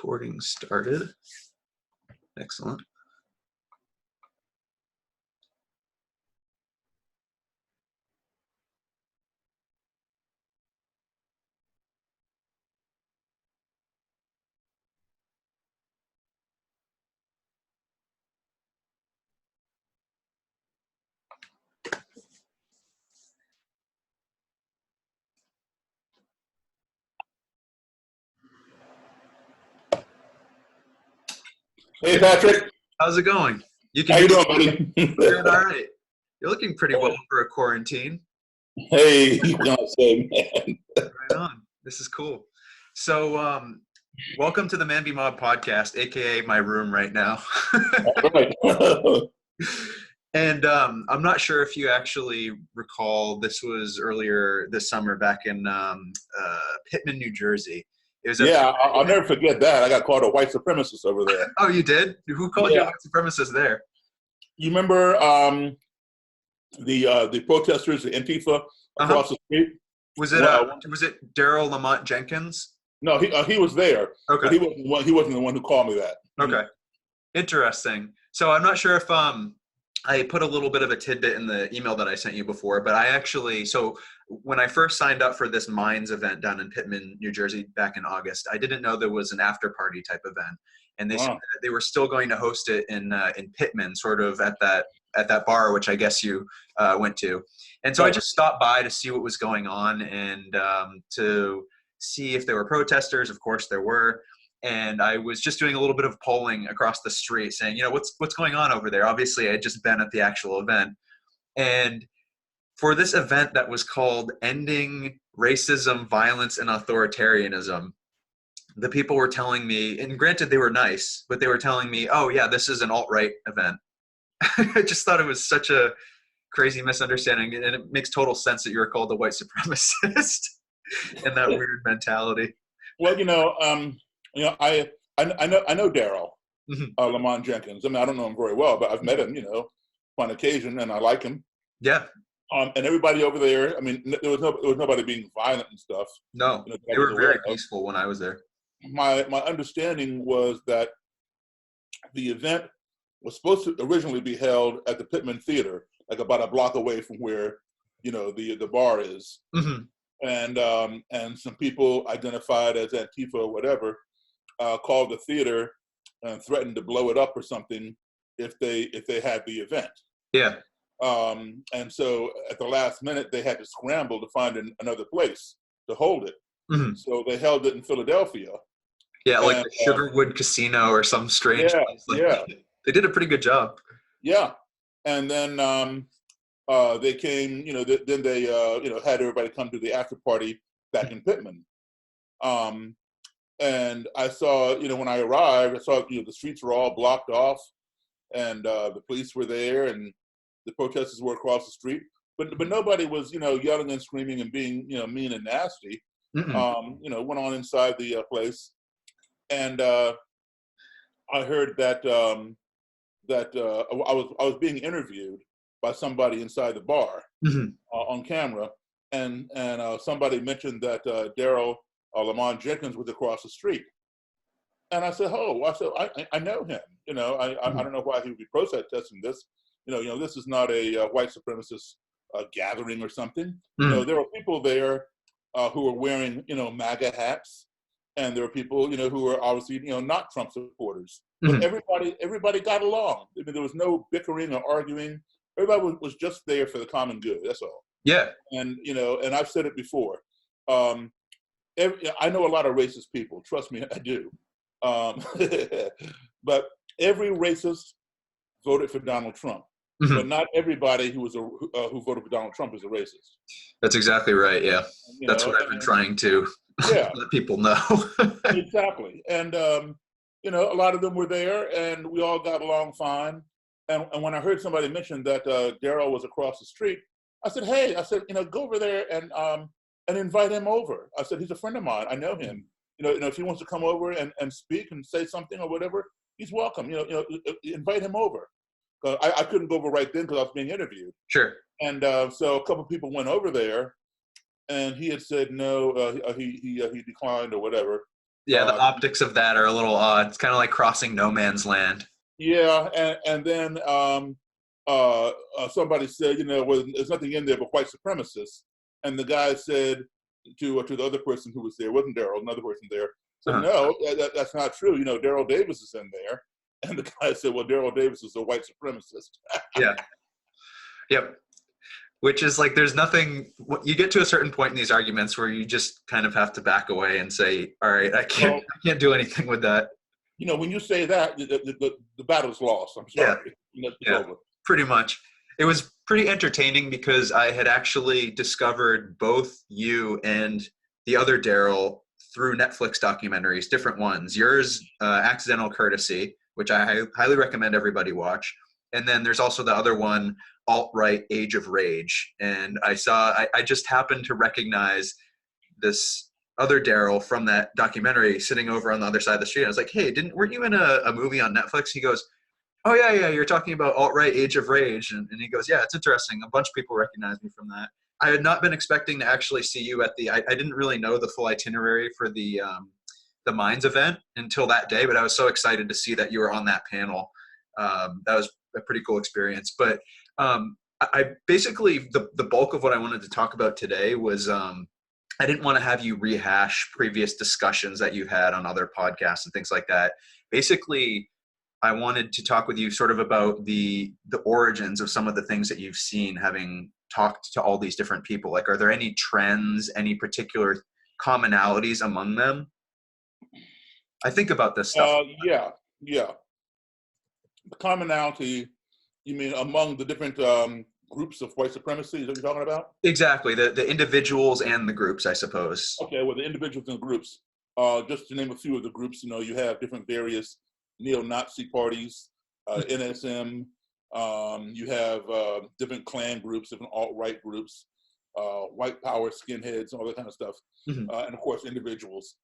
Recording started. Excellent. Hey, Patrick. How's it going? How you doing, buddy? Doing all right. You're looking pretty well for a quarantine. Hey, you know what I'm saying, man. Right on. This is cool. So, welcome to the Man Be Mob podcast, aka my room right now. Right. And I'm not sure if you actually recall, this was earlier this summer back in Pittman, New Jersey. It was Yeah, I'll never forget that. I got called a white supremacist over there. Oh, you did? Who called you a white supremacist there? You remember the protesters, the Antifa across the street? Was it Daryl Lamont Jenkins? No, he was there. Okay. But he wasn't the one who called me that. Okay. Interesting. So I'm not sure if I put a little bit of a tidbit in the email that I sent you before, but so when I first signed up for this Minds event down in Pittman, New Jersey back in August, I didn't know there was an after party type event. And they said that they were still going to host it in Pittman, sort of at that bar, which I guess you went to. And so I just stopped by to see what was going on and to see if there were protesters. Of course there were. And I was just doing a little bit of polling across the street saying, what's going on over there? Obviously, I had just been at the actual event. And for this event that was called Ending Racism, Violence, and Authoritarianism, the people were telling me, and granted they were nice, but they were telling me, oh yeah, this is an alt-right event. I just thought it was such a crazy misunderstanding. And it makes total sense that you were called a white supremacist and that weird mentality. Well, I know Daryl Lamont Jenkins. I mean, I don't know him very well, but I've met him, on occasion, and I like him. Yeah. And everybody over there, I mean, there was nobody being violent and stuff. No, they were very peaceful when I was there. My understanding was that the event was supposed to originally be held at the Pittman Theater, like about a block away from where, the bar is. Mm-hmm. And some people identified as Antifa or whatever called the theater and threatened to blow it up or something if they had the event. Yeah. And so at the last minute, they had to scramble to find another place to hold it. Mm-hmm. So they held it in Philadelphia. Yeah, like the Sugarwood Casino or some strange place. They did a pretty good job. Yeah. And then they came, then they, had everybody come to the after party back in Pittman. And I saw, when I arrived, I saw, the streets were all blocked off and the police were there and the protesters were across the street. But nobody was, yelling and screaming and being, mean and nasty. Mm-hmm. Went on inside the place. And I heard that I was being interviewed by somebody inside the bar on camera, and somebody mentioned that Daryl Lamont Jenkins was across the street, and I said, I know him. I don't know why he would be protesting this. This is not a white supremacist gathering or something. There were people there who were wearing MAGA hats. And there were people, who were obviously, not Trump supporters. But everybody got along. I mean, there was no bickering or arguing. Everybody was just there for the common good. That's all. Yeah. And, and I've said it before. I know a lot of racist people. Trust me, I do. But every racist voted for Donald Trump. Mm-hmm. But not everybody who voted for Donald Trump is a racist. That's exactly right. Yeah. That's what I've been trying to let people know. Exactly. And, a lot of them were there and we all got along fine. And when I heard somebody mention that Daryl was across the street, I said, hey, go over there and invite him over. I said, he's a friend of mine. I know him. If he wants to come over and speak and say something or whatever, he's welcome. Invite him over. I couldn't go over right then because I was being interviewed. Sure. And so a couple of people went over there, and he had said no. He declined or whatever. Yeah, the optics of that are a little odd. It's kind of like crossing no man's land. Yeah, and then somebody said, well, there's nothing in there but white supremacists. And the guy said to the other person who was there, wasn't Daryl, another person there, said, no, that's not true. Daryl Davis is in there. And the guy said, well, Daryl Davis is a white supremacist. Yeah. Yep. Which is like, there's nothing, you get to a certain point in these arguments where you just kind of have to back away and say, all right, I can't do anything with that. When you say that, the battle's lost. I'm sorry. Yeah. It's over. Pretty much. It was pretty entertaining because I had actually discovered both you and the other Daryl through Netflix documentaries, different ones. Yours, Accidental Courtesy, which I highly recommend everybody watch. And then there's also the other one, Alt-Right Age of Rage. And I just happened to recognize this other Daryl from that documentary sitting over on the other side of the street. I was like, hey, weren't you in a movie on Netflix? He goes, oh yeah, you're talking about Alt-Right Age of Rage. And he goes, yeah, it's interesting. A bunch of people recognize me from that. I had not been expecting to actually see you at I didn't really know the full itinerary for the Minds event until that day, but I was so excited to see that you were on that panel. That was a pretty cool experience. But I basically, the bulk of what I wanted to talk about today was I didn't want to have you rehash previous discussions that you've had on other podcasts and things like that. Basically, I wanted to talk with you sort of about the origins of some of the things that you've seen, having talked to all these different people. Like, are there any trends, any particular commonalities among them? I think about this stuff. Yeah. The commonality, you mean among the different groups of white supremacy? Is that what you're talking about? Exactly. The individuals and the groups, I suppose. Okay, well, the individuals and groups. Just to name a few of the groups, you have different various neo-Nazi parties, NSM. You have different Klan groups, different alt-right groups, white power skinheads, all that kind of stuff, and of course individuals.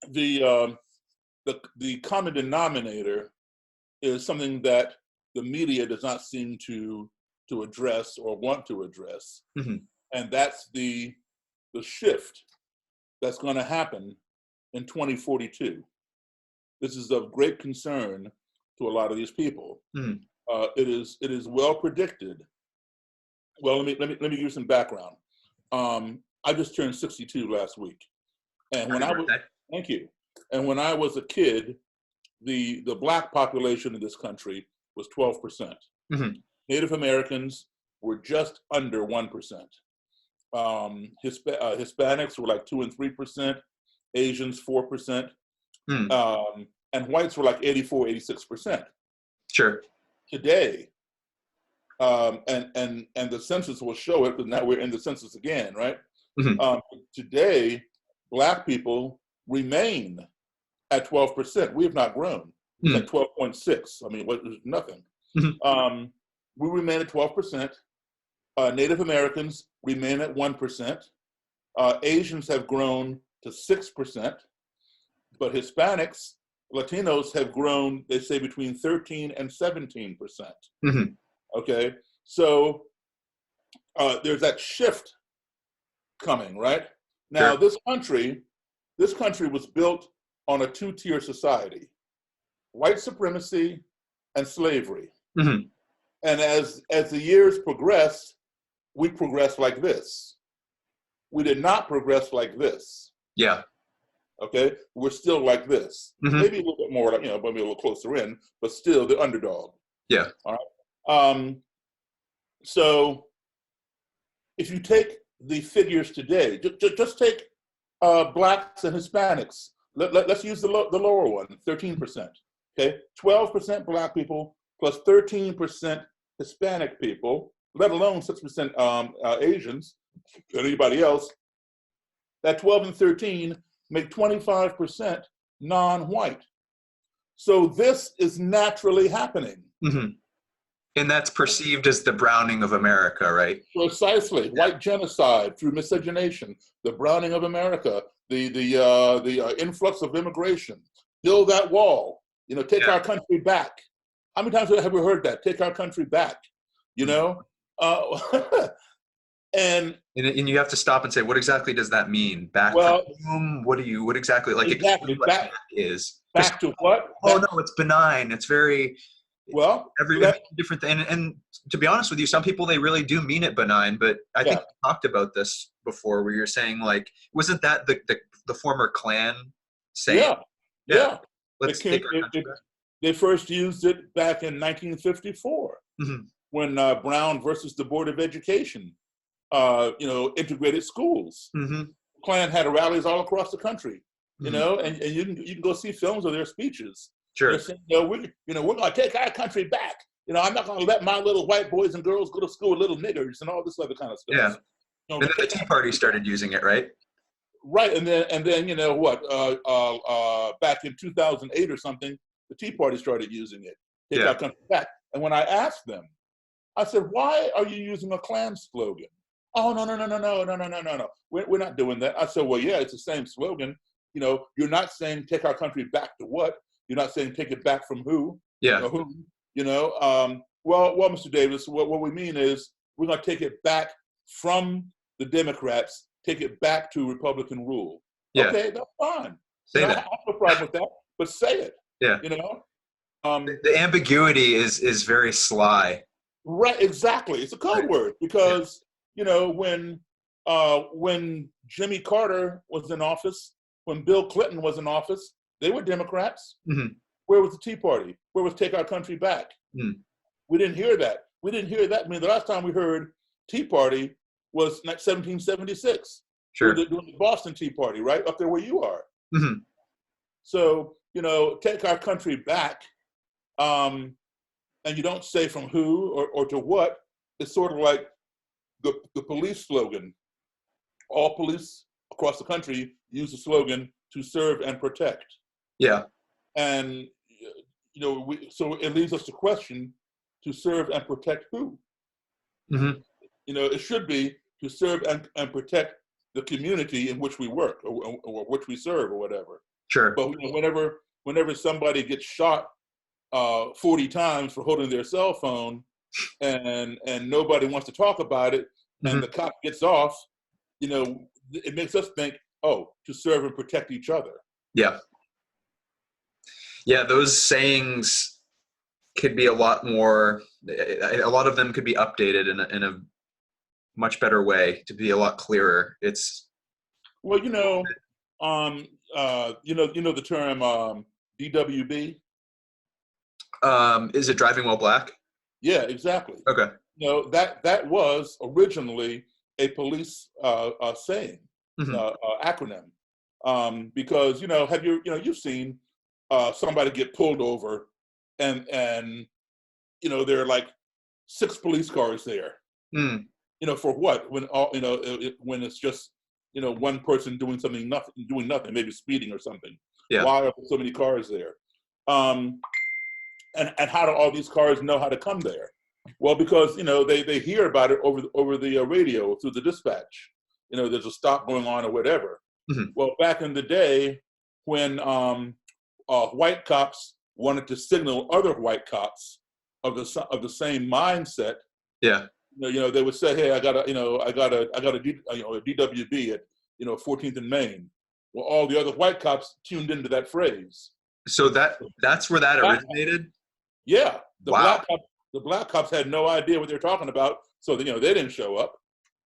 The common denominator is something that the media does not seem to address or want to address, and that's the shift that's going to happen in 2042. This is of great concern to a lot of these people. It is well predicted. Well, let me give you some background. I just turned 62 last week, and thank you. And when I was a kid, the Black population in this country was 12%. Native Americans were just under 1%. Hispanics were like 2 and 3%. Asians 4%. And whites were like 84, 86%. Sure. Today, and the census will show it, but now we're in the census again, right? Today, Black people remain at 12%. We have not grown. It's at 12.6. I mean, nothing. We remain at 12%. Native Americans remain at 1%. Asians have grown to 6%, but Hispanics, Latinos have grown, they say, between 13 and 17%. Okay, so there's that shift coming, right? Now, this country was built on a two-tier society: white supremacy and slavery. And as the years progressed, we progressed like this. We did not progress like this. Yeah. Okay, we're still like this. Maybe a little bit more, maybe a little closer in, but still the underdog. Yeah. All right. So if you take the figures today, just take Blacks and Hispanics. Let's use the lower one, 13%. Okay, 12% Black people plus 13% Hispanic people, let alone 6% Asians, and anybody else. That 12 and 13 make 25% non-white. So this is naturally happening. And that's perceived as the browning of America, right? Precisely. White genocide through miscegenation, the browning of America, the influx of immigration, build that wall, take our country back. How many times have we heard that? Take our country back, And you have to stop and say, what exactly does that mean? Back from well, whom? What exactly, like, exactly explain what back is. back to what? Oh, no, it's benign. It's very, Well, every different thing. And to be honest with you, some people, they really do mean it benign, but I think yeah, we talked about this before where you're saying, like, wasn't that the former Klan saying, yeah, yeah, yeah. It let's came. take our country back? They first used it back in 1954 Mm-hmm. when Brown versus the Board of Education, integrated schools. Mm-hmm. Klan had rallies all across the country, Mm-hmm. and you can go see films of their speeches. Sure. They're saying, we're going to take our country back. I'm not going to let my little white boys and girls go to school with little niggers and all this other kind of stuff. Yeah. And then the Tea Party started using it, right? Right, and then back in 2008 or something, the Tea Party started using it. Take our country back. And when I asked them, I said, "Why are you using a Klan slogan?" "Oh, no. We're not doing that." I said, "Well, yeah, it's the same slogan. You're not saying take our country back to what? You're not saying take it back from who? Yeah. Or who? Well, Mr. Davis, what we mean is we're going to take it back from the Democrats, take it back to Republican rule." Yeah. Okay, that's fine. Say that. I have no problem with that, but say it. Yeah. The The ambiguity is very sly. Right, exactly. It's a code word because when Jimmy Carter was in office, when Bill Clinton was in office, they were Democrats. Mm-hmm. Where was the Tea Party? Where was Take Our Country Back? Mm. We didn't hear that. I mean, the last time we heard Tea Party was 1776. Sure. During the Boston Tea Party, right up there where you are. Mm-hmm. So take our country back. And you don't say from who or to what. It's sort of like the police slogan. All police across the country use the slogan to serve and protect. Yeah. And so it leaves us to question: to serve and protect who? Mm-hmm. It should be to serve and protect the community in which we work or which we serve or whatever. Sure. But whenever somebody gets shot 40 times for holding their cell phone and nobody wants to talk about it, and Mm-hmm. the cop gets off, it makes us think, oh, to serve and protect each other. Yeah. Yeah, those sayings could be a lot of them could be updated in a much better way to be a lot clearer. It's Well, the term DWB. Is it driving while black? Yeah, exactly. Okay. That was originally a police saying, Mm-hmm. acronym, because you've seen somebody get pulled over, and there are like 6 police cars there. Mm. For what? When when it's just one person doing nothing, maybe speeding or something. Yeah. Why are there so many cars there? And how do all these cars know how to come there? Well, because they hear about it over the radio through the dispatch. There's a stop going on or whatever. Mm-hmm. Well, back in the day, when white cops wanted to signal other white cops of the same mindset, Yeah. they would say, "Hey, I got a DWB at 14th and Main." Well, all the other white cops tuned into that phrase. So that's where that originated. Yeah, Wow. The black cops had no idea what they're talking about, so they didn't show up,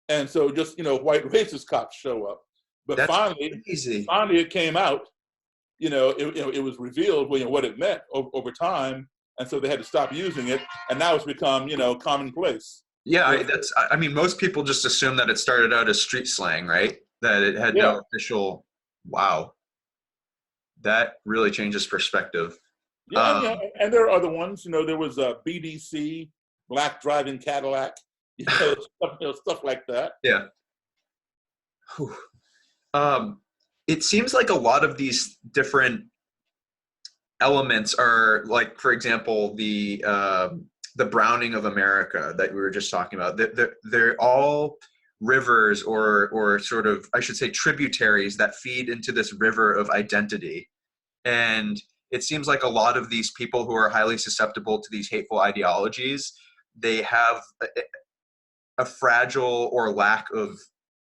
and so just white racist cops show up. But That's finally it came out. It was revealed what it meant over time, and so they had to stop using it, and now it's become commonplace. Yeah, I mean, most people just assume that it started out as street slang, right? That it had no official. Wow, that really changes perspective. Yeah, and there are other ones. There was a BDC, Black Driving Cadillac, stuff like that. Yeah. Whew. It seems like a lot of these different elements are, like, for example, the browning of America that we were just talking about. They're all rivers or sort of, I should say, tributaries that feed into this river of identity. And it seems like a lot of these people who are highly susceptible to these hateful ideologies, they have a fragile or lack of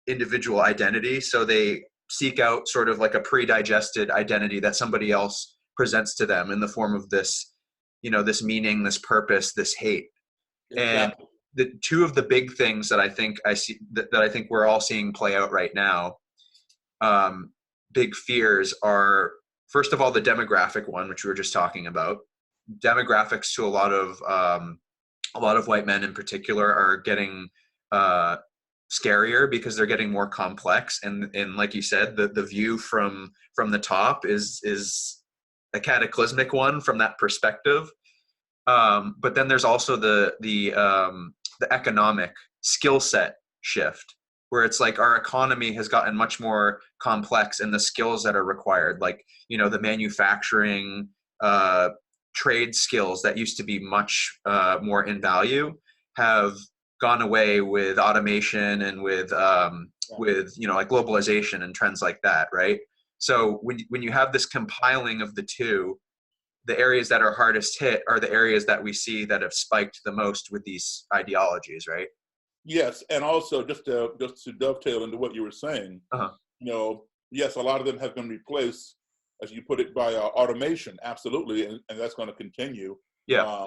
individual identity. So they seek out sort of like a pre-digested identity that somebody else presents to them in the form of this, this meaning, this purpose, this hate. And Exactly. the two of the big things that I think I see that I think we're all seeing play out right now, big fears are, first of all, the demographic one, which we were just talking about. Demographics to a lot of white men in particular are getting scarier because they're getting more complex, and like you said, the view from the top is a cataclysmic one from that perspective. But then there's also the economic skill set shift, where it's like our economy has gotten much more complex, and the skills that are required, like the manufacturing, trade skills that used to be much more in value, have gone away with automation and with like globalization and trends like that, right? So when you have this compiling of the two, the areas that are hardest hit are the areas that we see that have spiked the most with these ideologies, right? Yes, and also just to dovetail into what you were saying, Uh-huh. Yes, a lot of them have been replaced, as you put it, by automation, absolutely, and that's going to continue. Yeah.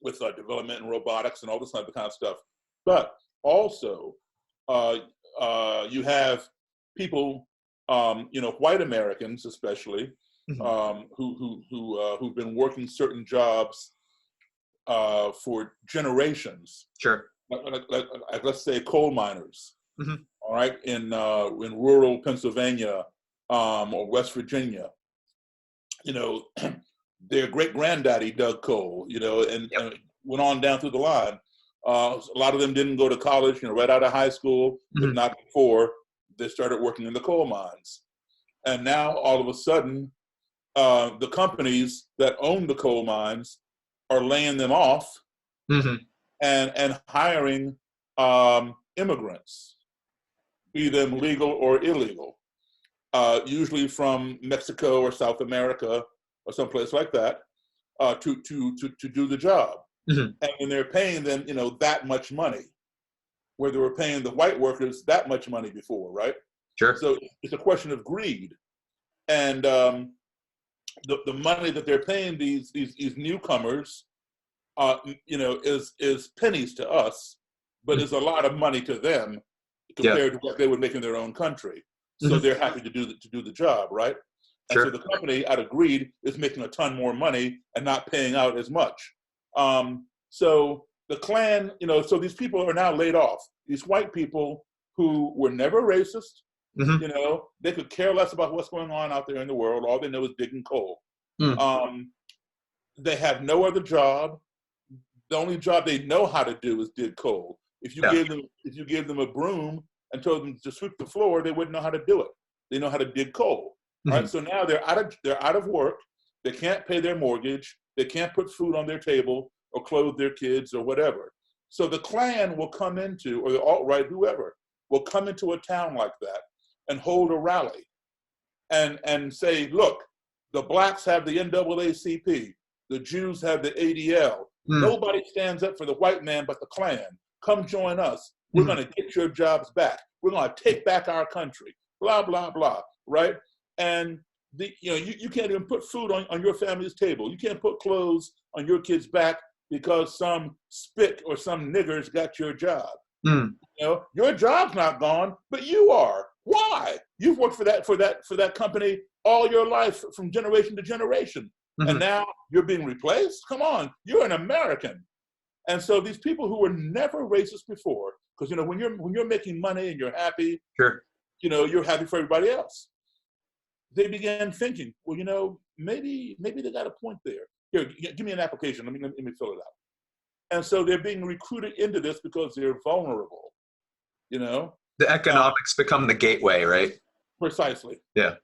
With development and robotics and all this other kind of stuff. But also, you have people, white Americans especially, who've been working certain jobs for generations. Sure. Like let's say coal miners. Mm-hmm. All right, in rural Pennsylvania or West Virginia, their great granddaddy dug coal, and went on down through the line. A lot of them didn't go to college, right out of high school, if not before, they started working in the coal mines. And now all of a sudden, the companies that own the coal mines are laying them off and hiring immigrants, be them legal or illegal, usually from Mexico or South America or someplace like that, to do the job. And they're paying them, that much money, where they were paying the white workers that much money before, right? Sure. So it's a question of greed. And the money that they're paying these newcomers, is pennies to us, but is a lot of money to them compared to what they would make in their own country. So they're happy to do the job, right? And Sure. so the company, out of greed, is making a ton more money and not paying out as much. So the Klan, so these people are now laid off. These white people who were never racist, they could care less about what's going on out there in the world. All they know is digging coal. They have no other job. The only job they know how to do is dig coal. If you give them a broom and told them to sweep the floor, they wouldn't know how to do it. They know how to dig coal. Right? So now they're out of work. They can't pay their mortgage. They can't put food on their table or clothe their kids or whatever. So the Klan will come into, or the alt-right, whoever, will come into a town like that and hold a rally and say, look, the blacks have the NAACP, the Jews have the ADL. Nobody stands up for the white man but the Klan. Come join us. We're going to get your jobs back. We're going to take back our country. Blah, blah, blah, right? And you can't even put food on your family's table. You can't put clothes on your kids' back because some spick or some niggers got your job. Your job's not gone, but you are. Why? You've worked for that company all your life, from generation to generation, and now you're being replaced. Come on, you're an American. And so these people who were never racist before, because when you're making money and you're happy, Sure. You're happy for everybody else. They began thinking, well, maybe they got a point there. Here, give me an application. Let me fill it out. And so they're being recruited into this because they're vulnerable. The economics become the gateway, right? Precisely. Yeah.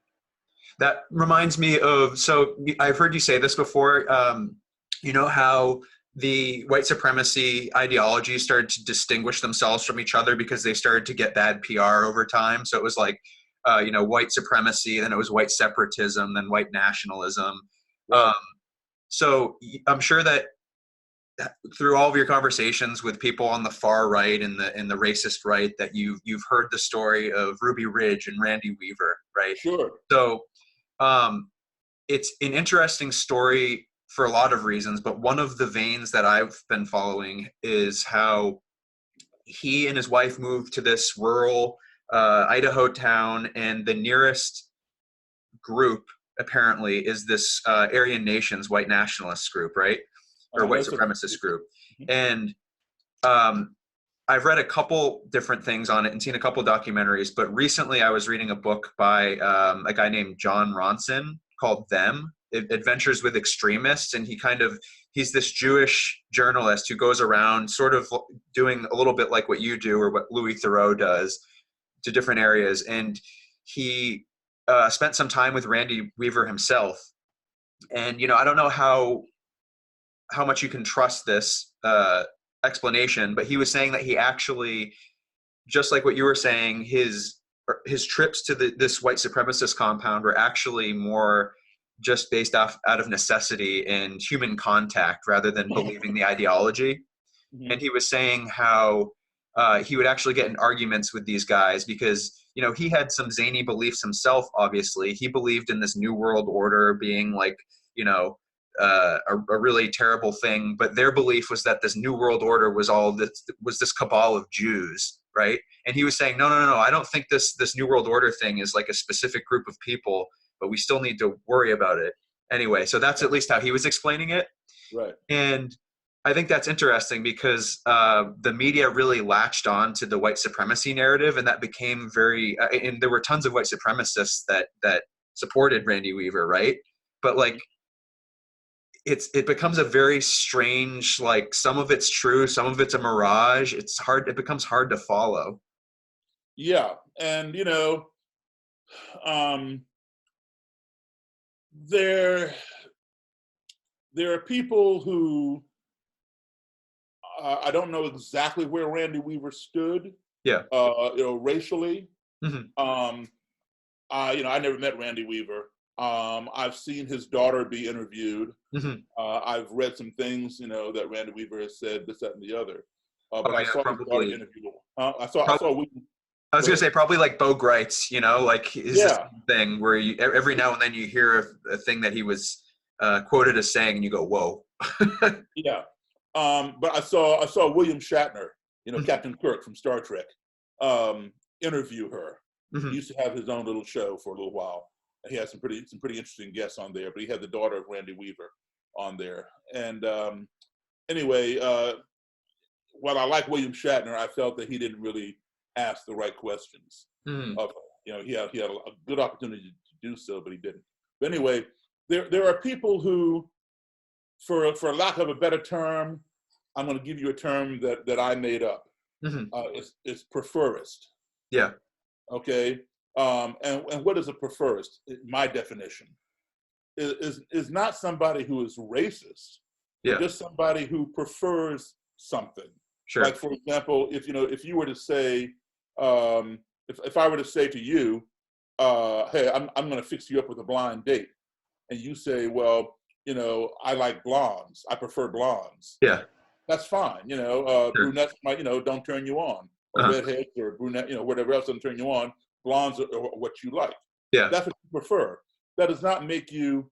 That reminds me of, so I've heard you say this before, how the white supremacy ideologies started to distinguish themselves from each other because they started to get bad PR over time. So it was like, white supremacy, then it was white separatism, then white nationalism. Right. So I'm sure that through all of your conversations with people on the far right and the racist right, that you've heard the story of Ruby Ridge and Randy Weaver, right? Sure. So it's an interesting story for a lot of reasons, but one of the veins that I've been following is how he and his wife moved to this rural Idaho town, and the nearest group apparently is this Aryan Nations white nationalist group, right? Or white supremacist group. And I've read a couple different things on it and seen a couple documentaries, but recently I was reading a book by a guy named John Ronson called Them, Adventures with Extremists. And he's this Jewish journalist who goes around sort of doing a little bit like what you do or what Louis Theroux does to different areas. And he spent some time with Randy Weaver himself. And, I don't know how much you can trust this explanation, but he was saying that he actually, just like what you were saying, his trips to this white supremacist compound were actually more just based out of necessity and human contact rather than believing the ideology. Mm-hmm. And he was saying how he would actually get in arguments with these guys because, he had some zany beliefs himself, obviously. He believed in this new world order being like, a really terrible thing, but their belief was that this new world order was this cabal of Jews, right? And he was saying, no, I don't think this new world order thing is like a specific group of people, but we still need to worry about it anyway. So that's at least how he was explaining it. Right. And I think that's interesting because the media really latched on to the white supremacy narrative, and that became and there were tons of white supremacists that supported Randy Weaver, right? But like, it becomes a very strange, like, some of it's true, some of it's a mirage. It becomes hard to follow. Yeah. And, there are people who, I don't know exactly where Randy Weaver stood. Yeah. Racially. Mm-hmm. I never met Randy Weaver. I've seen his daughter be interviewed. Mm-hmm. I've read some things, that Randy Weaver has said, this, that, and the other. But I saw his daughter interview. I saw. I was going to say probably like Bo Greitz, like this thing where every now and then you hear a thing that he was quoted as saying, and you go, "Whoa." Yeah. But I saw William Shatner, Mm-hmm. Captain Kirk from Star Trek, interview her. Mm-hmm. He used to have his own little show for a little while. He had some pretty interesting guests on there, but he had the daughter of Randy Weaver on there. And anyway, while I like William Shatner, I felt that he didn't really ask the right questions. Mm-hmm. He had a good opportunity to do so, but he didn't. But anyway, there are people who, for lack of a better term, I'm going to give you a term that I made up. Mm-hmm. It's preferist. Yeah. Okay. And what is a preferist? My definition is not somebody who is racist, but just somebody who prefers something. Sure. Like, for example, if you were to say, if I were to say to you, hey, I'm going to fix you up with a blind date, and you say, well, I like blondes. I prefer blondes. Yeah. That's fine. Sure. Brunettes might, don't turn you on, or redheads or brunette, whatever else doesn't turn you on. Blondes are what you like. Yeah. That's what you prefer. That does not make you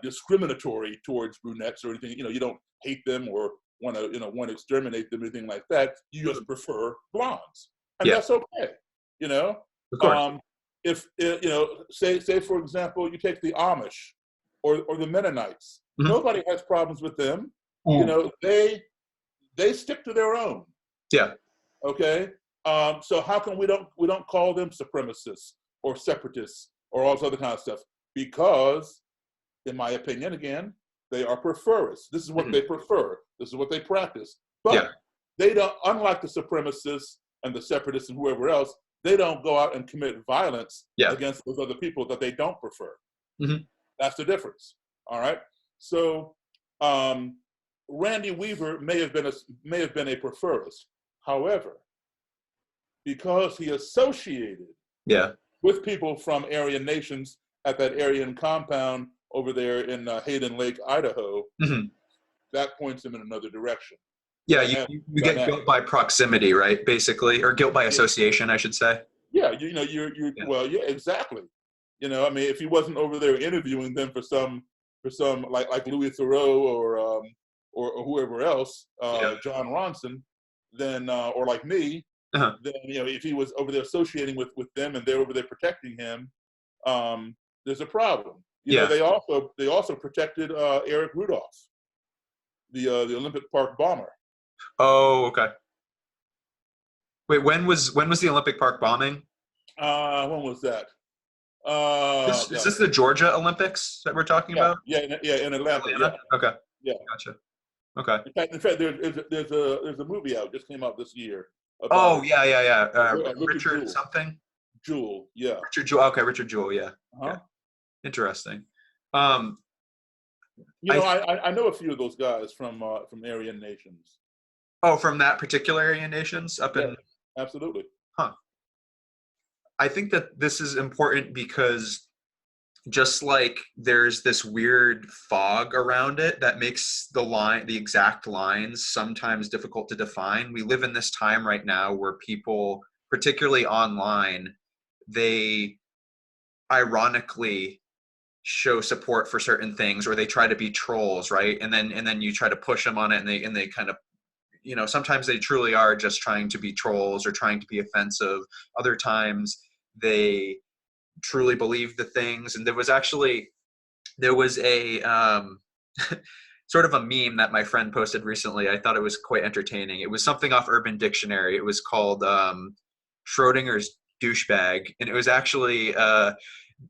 discriminatory towards brunettes or anything. You don't hate them or want to exterminate them or anything like that. You just prefer blondes, and that's okay. Of course. If say for example, you take the Amish or the Mennonites. Mm-hmm. Nobody has problems with them. Mm. They stick to their own. Yeah. Okay. So how come we don't call them supremacists or separatists or all this other kind of stuff? Because, in my opinion, again, they are preferists. This is what they prefer. This is what they practice. But they don't, unlike the supremacists and the separatists and whoever else, they don't go out and commit violence against those other people that they don't prefer. Mm-hmm. That's the difference. All right. So Randy Weaver may have been a preferist. However, because he associated with people from Aryan nations at that Aryan compound over there in Hayden Lake, Idaho, that points him in another direction. Yeah, you get guilt by proximity, right? Basically, or guilt by association, I should say. Yeah, well, yeah, exactly. I mean, if he wasn't over there interviewing them for some like Louis Theroux or whoever else, John Ronson, then or like me, then if he was over there associating with them and they're over there protecting him, there's a problem. They also protected Eric Rudolph, the Olympic Park bomber. Oh, okay. Wait, when was the Olympic Park bombing? When was that? Is this the Georgia Olympics that we're talking about? Yeah, in Atlanta. Yeah. Okay. Yeah. Gotcha. Okay. In fact, there's a movie out, just came out this year. Richard something. Jewell, yeah. Richard Jewell. Okay, Richard Jewell. Yeah. Uh-huh. Okay. Interesting. I know a few of those guys from Aryan nations. Oh, from that particular Aryan nations up in. Absolutely. Huh. I think that this is important because just like there's this weird fog around it that makes the exact lines sometimes difficult to define. We live in this time right now where people, particularly online, they ironically show support for certain things, or they try to be trolls, right? And then you try to push them on it, and they kind of, sometimes they truly are just trying to be trolls or trying to be offensive. Other times they truly believe the things. And there was a sort of a meme that my friend posted recently. I thought it was quite entertaining. It was something off Urban Dictionary. It was called Schrodinger's douchebag, and it was actually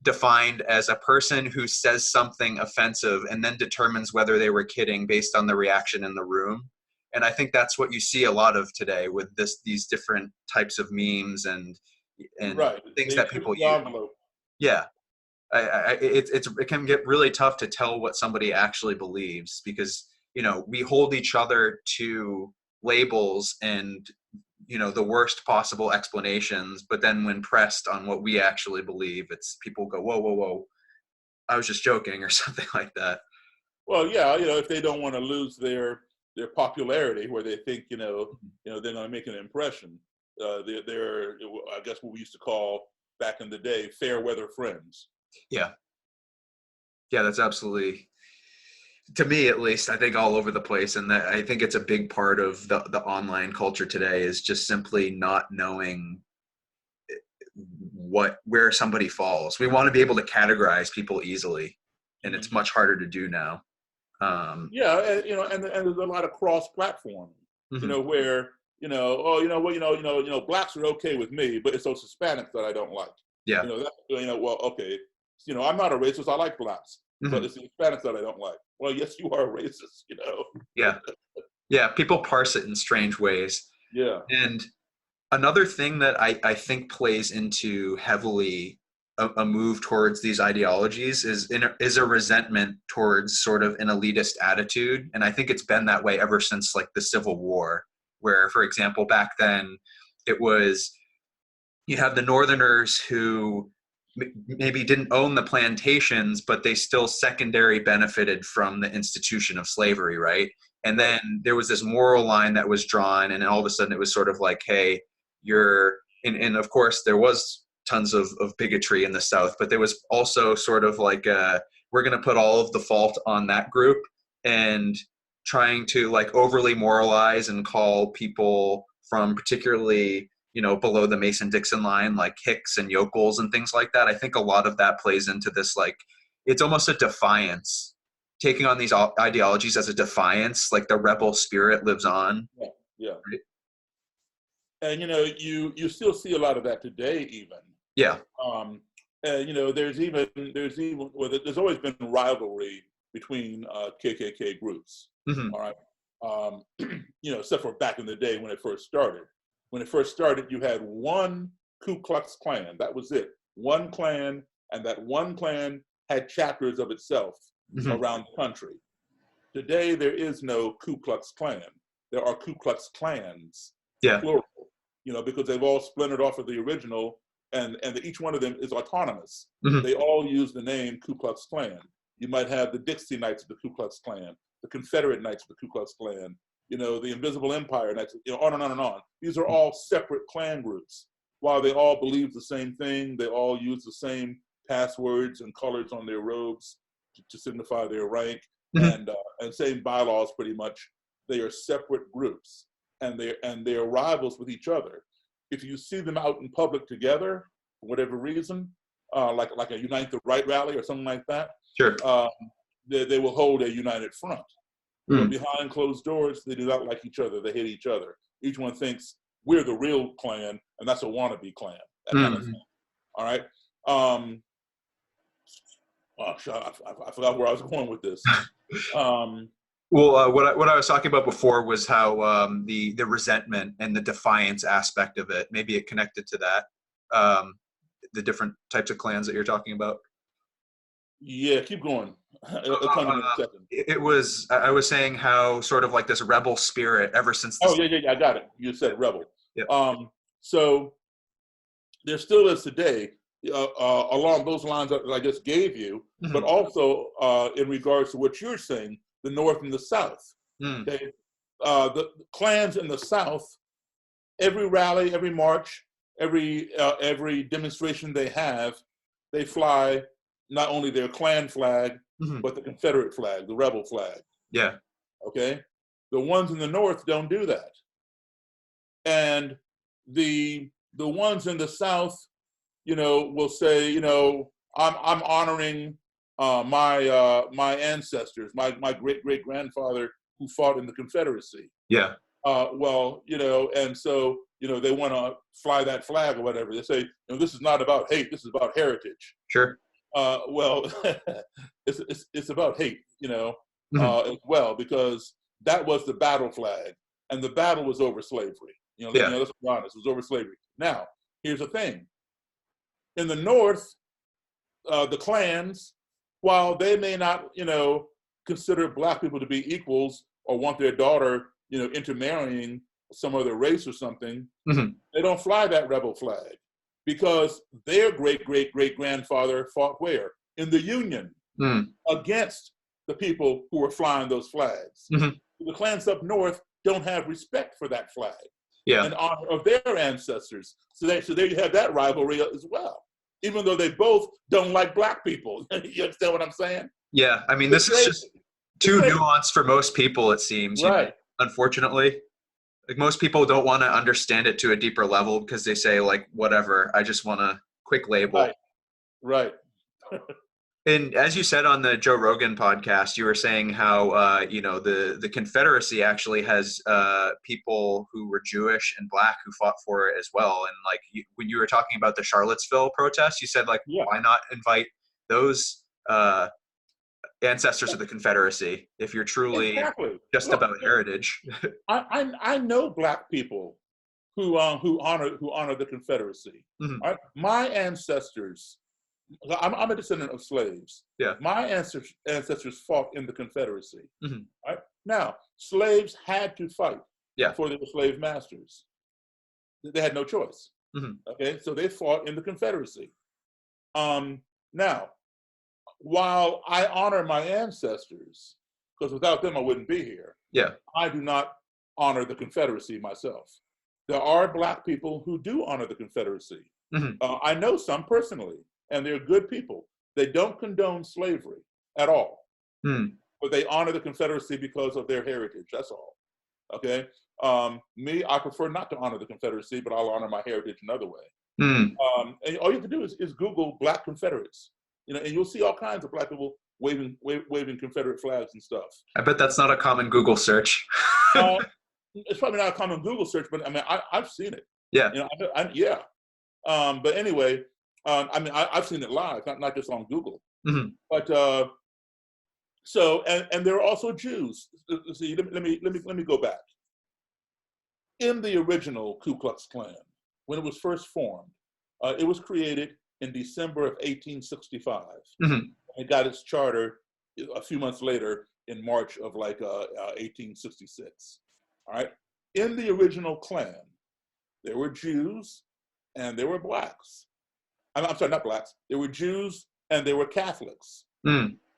defined as a person who says something offensive and then determines whether they were kidding based on the reaction in the room. And I think that's what you see a lot of today with these different types of memes and things that people use. Yeah, it can get really tough to tell what somebody actually believes, because we hold each other to labels and the worst possible explanations, but then when pressed on what we actually believe, it's people go, whoa, I was just joking, or something like that. Well, yeah, if they don't want to lose their popularity, where they think they're going to make an impression, they're I guess what we used to call back in the day fair weather friends. Yeah, that's absolutely, to me at least, I think all over the place. And that, I think it's a big part of the online culture today, is just simply not knowing where somebody falls. We want to be able to categorize people easily, and it's much harder to do now. And there's a lot of cross-platform, where blacks are okay with me, but it's those Hispanics that I don't like. Yeah. Well, okay, I'm not a racist. I like blacks, but it's the Hispanics that I don't like. Well, yes, you are a racist. Yeah. People parse it in strange ways. Yeah. And another thing that I think plays into heavily a move towards these ideologies is a resentment towards sort of an elitist attitude. And I think it's been that way ever since like the Civil War, where, for example, back then it was, you have the Northerners who maybe didn't own the plantations, but they still secondary benefited from the institution of slavery, right? And then there was this moral line that was drawn, and all of a sudden it was sort of like, hey, and of course there was tons of bigotry in the South, but there was also sort of like, we're going to put all of the fault on that group, and trying to like overly moralize and call people from particularly, below the Mason-Dixon line, like Hicks and yokels and things like that. I think a lot of that plays into this, like, it's almost a defiance, taking on these ideologies as a defiance, like the rebel spirit lives on. Yeah. Right? And, you still see a lot of that today, even. Yeah. And, there's always been rivalry between KKK groups. All right. Except for back in the day when it first started. When it first started, you had one Ku Klux Klan. That was it. One Klan, and that one Klan had chapters of itself around the country. Today, there is no Ku Klux Klan. There are Ku Klux Klans, plural, because they've all splintered off of the original, and each one of them is autonomous. They all use the name Ku Klux Klan. You might have the Dixie Knights of the Ku Klux Klan. the Confederate Knights of the Ku Klux Klan, the Invisible Empire Knights, on and on and on. These are all separate Klan groups. While they all believe the same thing, they all use the same passwords and colors on their robes to signify their rank, and same bylaws pretty much. They are separate groups, and they're rivals with each other. If you see them out in public together, for whatever reason, like a Unite the Right rally or something like that, Sure. They will hold a united front. But behind closed doors, they do not like each other. They hate each other. Each one thinks we're the real Klan, and that's a wannabe Klan. That kind of thing. All right. I forgot where I was going with this. Well, what I was talking about before was how the resentment and the defiance aspect of it, maybe it connected to that, the different types of clans that you're talking about. Yeah, keep going. It'll come in a second. I was saying how sort of like this rebel spirit ever since. Yeah, I got it. You said rebel. Yep. So there still is today, along those lines that I just gave you, but also in regards to what you're saying, the North and the South. Okay, the clans in the South, every rally, every march, every demonstration they have, they fly not only their Klan flag, but the Confederate flag, the rebel flag. Yeah. Okay. The ones in the North don't do that, and the ones in the South, will say, I'm honoring my ancestors, my great grandfather who fought in the Confederacy. Yeah. And so they want to fly that flag or whatever. They say, this is not about hate. This is about heritage. Sure. It's about hate, as well, because that was the battle flag, and the battle was over slavery. Let's be honest, it was over slavery. Now, here's the thing. In the North, the clans, while they may not, consider Black people to be equals or want their daughter, intermarrying some other race or something, they don't fly that rebel flag because their great-great-great-grandfather fought where? In the Union against the people who were flying those flags. The clans up North don't have respect for that flag. In honor of their ancestors. So there you have that rivalry as well, even though they both don't like Black people. You understand what I'm saying? Yeah, I mean, this is just too nuanced for most people, it seems. Right. Unfortunately, like most people don't want to understand it to a deeper level because they say like, whatever, I just want a quick label. Right. And as you said on the Joe Rogan podcast, you were saying how the Confederacy actually has people who were Jewish and Black who fought for it as well. And like when you were talking about the Charlottesville protests, you said like, why not invite those ancestors of the Confederacy if you're truly about heritage? I know Black people who honor the Confederacy. Right? My ancestors. I'm a descendant of slaves. Yeah. My ancestors fought in the Confederacy. Right? Now, slaves had to fight for their slave masters. They had no choice. Okay, so they fought in the Confederacy. Now, while I honor my ancestors, because without them I wouldn't be here. I do not honor the Confederacy myself. There are Black people who do honor the Confederacy. I know some personally. And they're good people. They don't condone slavery at all. But they honor the Confederacy because of their heritage. That's all. Okay? Me, I prefer not to honor the Confederacy, but I'll honor my heritage another way. And all you have to do is Google Black Confederates. And you'll see all kinds of Black people waving Confederate flags and stuff. I bet that's not a common Google search. It's probably not a common Google search, but I mean, I've seen it. But anyway, I've seen it live, not just on Google. But and there are also Jews. See, let me go back. In the original Ku Klux Klan, when it was first formed, it was created in December of 1865. It got its charter a few months later in March of 1866. All right. In the original Klan, there were Jews and there were Blacks. I'm sorry, not Blacks. There were Jews and there were Catholics.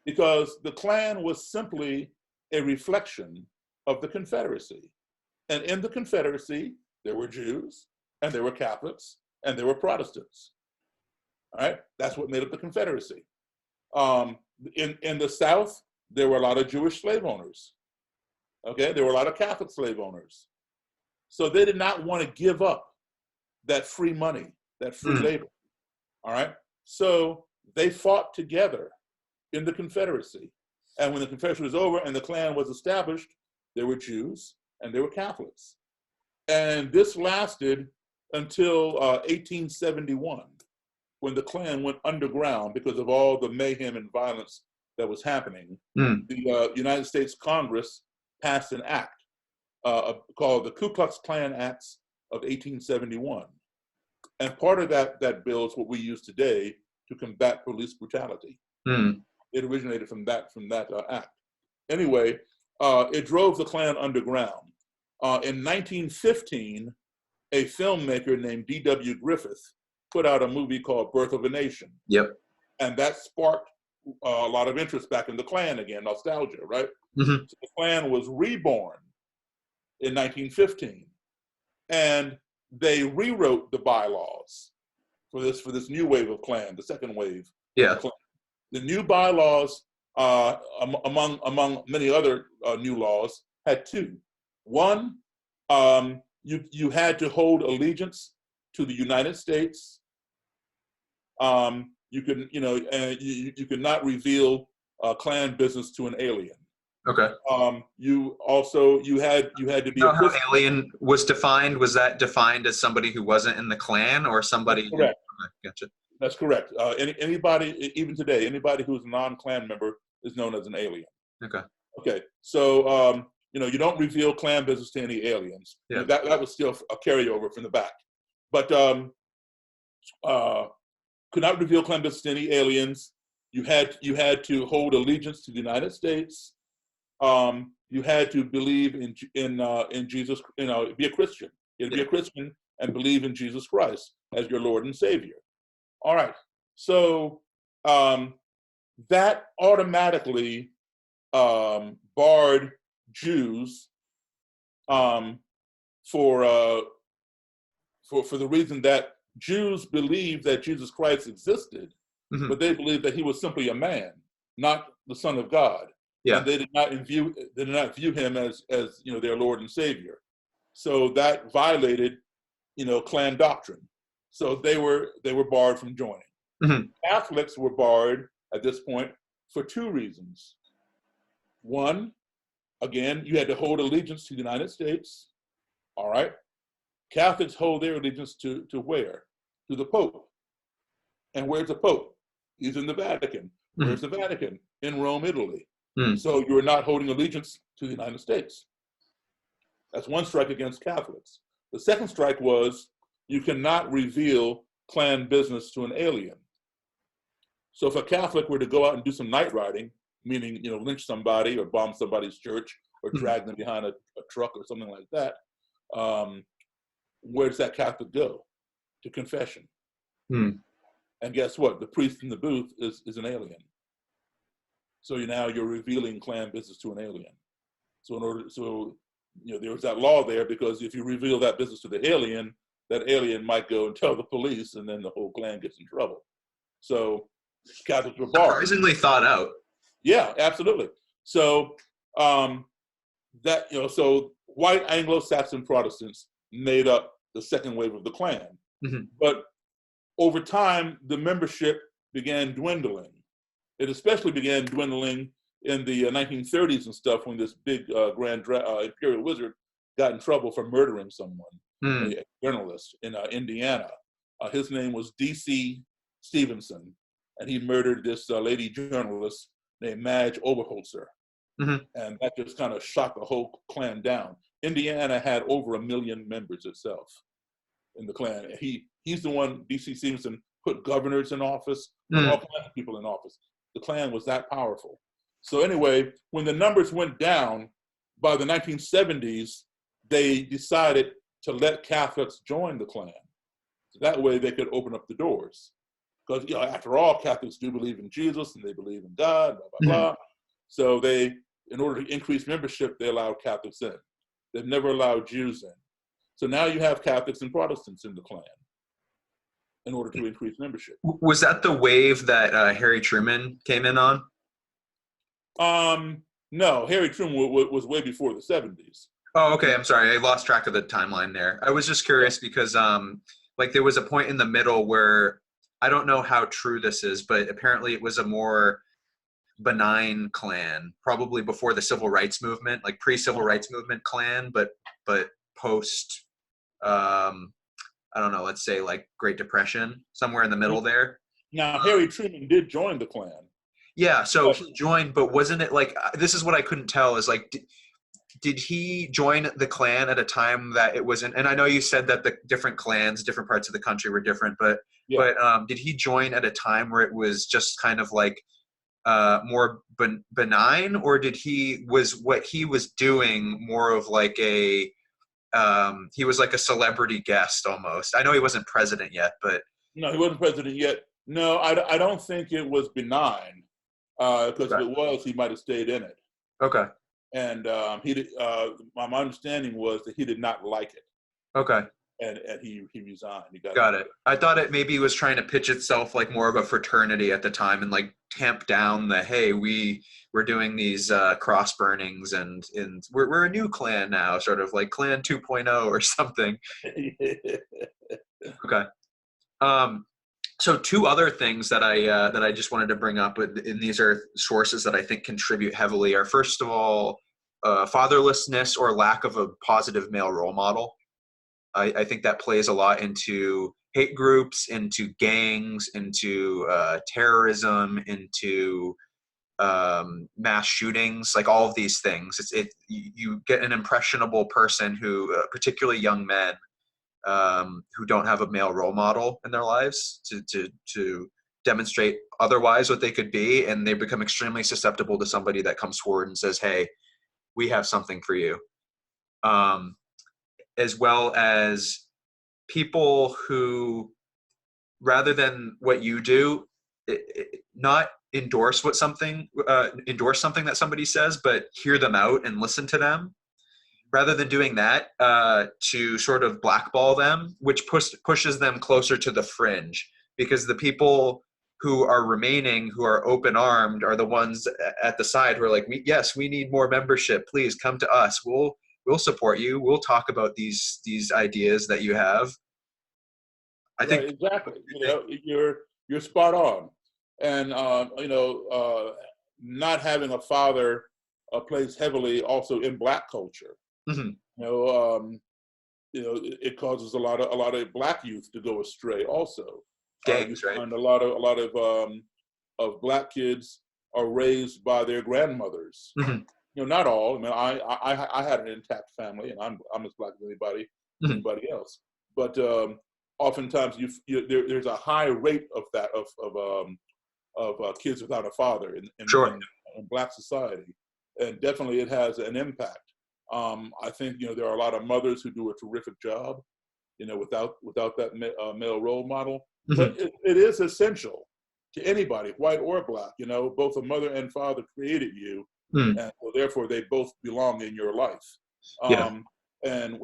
Because the Klan was simply a reflection of the Confederacy. And in the Confederacy, there were Jews, and there were Catholics, and there were Protestants. All right, that's what made up the Confederacy. In the South, there were a lot of Jewish slave owners. Okay, there were a lot of Catholic slave owners. So they did not want to give up that free money, that free labor. All right, so they fought together in the Confederacy. And when the Confederacy was over and the Klan was established, there were Jews and there were Catholics. And this lasted until 1871, when the Klan went underground because of all the mayhem and violence that was happening. The United States Congress passed an act called the Ku Klux Klan Acts of 1871. And part of that bill is what we use today to combat police brutality. It originated from that act. Anyway, it drove the Klan underground. In 1915, a filmmaker named D.W. Griffith put out a movie called Birth of a Nation. Yep. And that sparked a lot of interest back in the Klan again, nostalgia, right? So the Klan was reborn in 1915. And they rewrote the bylaws for this new wave of Klan, the second wave. Yeah. The new bylaws, among many other new laws, had two. One, you had to hold allegiance to the United States. You could not reveal Klan business to an alien. Okay. You had to be. How alien was defined? Was that defined as somebody who wasn't in the Klan or somebody? That's correct. Gotcha. That's correct. Anybody, even today, anybody who's a non-Klan member is known as an alien. Okay. Okay. So you don't reveal Klan business to any aliens. Yeah. That was still a carryover from the back, but could not reveal Klan business to any aliens. You had to hold allegiance to the United States. You had to believe in Jesus. Be a Christian. You had to be a Christian and believe in Jesus Christ as your Lord and Savior. All right. So that automatically barred Jews for the reason that Jews believed that Jesus Christ existed, but they believed that he was simply a man, not the Son of God. Yeah. And they did not view him as their Lord and Savior. So that violated, Klan doctrine. So they were barred from joining. Catholics were barred at this point for two reasons. One, again, you had to hold allegiance to the United States. All right. Catholics hold their allegiance to where? To the Pope. And where's the Pope? He's in the Vatican. Where's the Vatican? In Rome, Italy. So you're not holding allegiance to the United States. That's one strike against Catholics. The second strike was you cannot reveal Klan business to an alien. So if a Catholic were to go out and do some night riding, meaning lynch somebody or bomb somebody's church or drag them behind a truck or something like that, where does that Catholic go? To confession. And guess what? The priest in the booth is an alien. So you're revealing Klan business to an alien. So there was that law there, because if you reveal that business to the alien, that alien might go and tell the police, and then the whole Klan gets in trouble. So Catholics were barred. Surprisingly thought out. Yeah, absolutely. So so white Anglo-Saxon Protestants made up the second wave of the Klan. But over time, the membership began dwindling. It especially began dwindling in the 1930s and stuff, when this big grand imperial wizard got in trouble for murdering someone, a journalist in Indiana. His name was D.C. Stevenson, and he murdered this lady journalist named Madge Oberholzer. And that just kind of shot the whole Klan down. Indiana had over 1 million members itself in the Klan. He's the one, D.C. Stevenson, put governors in office, all kinds of people in office. The Klan was that powerful. So anyway, when the numbers went down, by the 1970s, they decided to let Catholics join the Klan. So that way they could open up the doors. Because after all, Catholics do believe in Jesus and they believe in God, blah, blah, blah. So they in order to increase membership, they allowed Catholics in. They've never allowed Jews in. So now you have Catholics and Protestants in the Klan in order to increase membership. Was that the wave that Harry Truman came in on? No, Harry Truman was way before the 70s. Oh, okay. I'm sorry. I lost track of the timeline there. I was just curious because like there was a point in the middle where I don't know how true this is, but apparently it was a more benign Klan, probably before the civil rights movement, like pre-civil rights movement Klan, but post I don't know, let's say like Great Depression, somewhere in the middle there. Now, Harry Truman did join the Klan. Yeah, so he joined, but wasn't it like, this is what I couldn't tell is like, did he join the Klan at a time that it wasn't, and I know you said that the different clans, different parts of the country were different, but did he join at a time where it was just kind of like more benign, or was what he was doing more of like a, he was like a celebrity guest almost? I know he wasn't president yet, but. No, he wasn't president yet. No, I don't think it was benign, because if it was, he might have stayed in it. Okay. And my understanding was that he did not like it. Okay. And he resigned. He got it. I thought it maybe was trying to pitch itself like more of a fraternity at the time and like tamp down the, hey, we're doing these cross burnings and we're a new Klan now, sort of like Klan 2.0 or something. Okay. So two other things that I just wanted to bring up, and these are sources that I think contribute heavily, are first of all, fatherlessness or lack of a positive male role model. I think that plays a lot into hate groups, into gangs, into terrorism, into mass shootings, like all of these things. You get an impressionable person who, particularly young men, who don't have a male role model in their lives to demonstrate otherwise what they could be, and they become extremely susceptible to somebody that comes forward and says, hey, we have something for you. As well as people who, rather than what you do, not endorse something that somebody says, but hear them out and listen to them. Rather than doing that, to sort of blackball them, which pushes them closer to the fringe, because the people who are remaining, who are open-armed, are the ones at the side who are like, yes, we need more membership. Please come to us. We'll support you. We'll talk about these ideas that you have. I think exactly. You're spot on, and not having a father plays heavily also in Black culture. Mm-hmm. It causes a lot of Black youth to go astray. Also, gangs, right? And a lot of Black kids are raised by their grandmothers. Mm-hmm. Not all. I mean, I had an intact family, and I'm as Black as anybody else. But oftentimes, there's a high rate of that of kids without a father in Black society, and definitely it has an impact. I think there are a lot of mothers who do a terrific job, without that male role model. Mm-hmm. But it is essential to anybody, white or Black. Both a mother and father created you. And so therefore they both belong in your life. And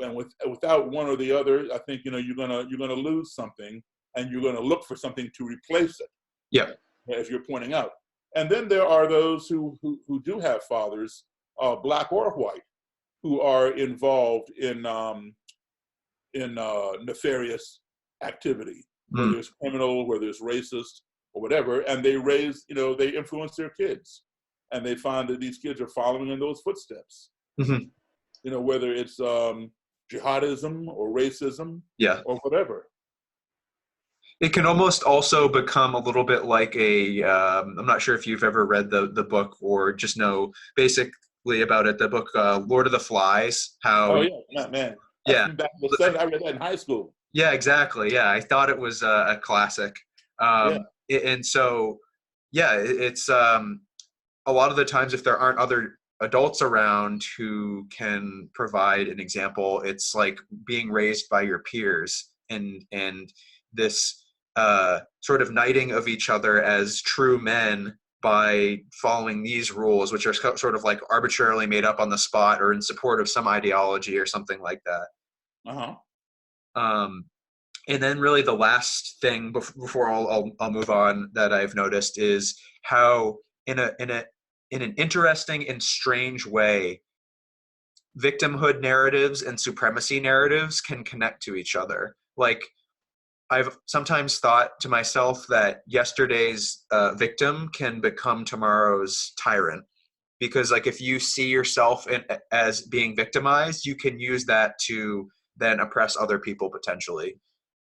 without one or the other, I think you're gonna lose something, and you're gonna look for something to replace it. Yeah, as you're pointing out. And then there are those who do have fathers, Black or white, who are involved in nefarious activity, whether it's criminal, whether it's racist, or whatever, and they they influence their kids. And they find that these kids are following in those footsteps. Mm-hmm. Whether it's jihadism or racism, or whatever. It can almost also become a little bit like I'm not sure if you've ever read the book or just know basically about it. The book Lord of the Flies. How? Oh yeah, man. Yeah. Back in the 70s, I read that in high school. Yeah, exactly. Yeah, I thought it was a classic. And so, it's. A lot of the times, if there aren't other adults around who can provide an example, it's like being raised by your peers and this sort of knighting of each other as true men by following these rules, which are sort of like arbitrarily made up on the spot or in support of some ideology or something like that. Uh-huh. And then really the last thing before I'll move on that I've noticed is how in an interesting and strange way, victimhood narratives and supremacy narratives can connect to each other. Like, I've sometimes thought to myself that yesterday's victim can become tomorrow's tyrant, because like if you see yourself as being victimized, you can use that to then oppress other people potentially.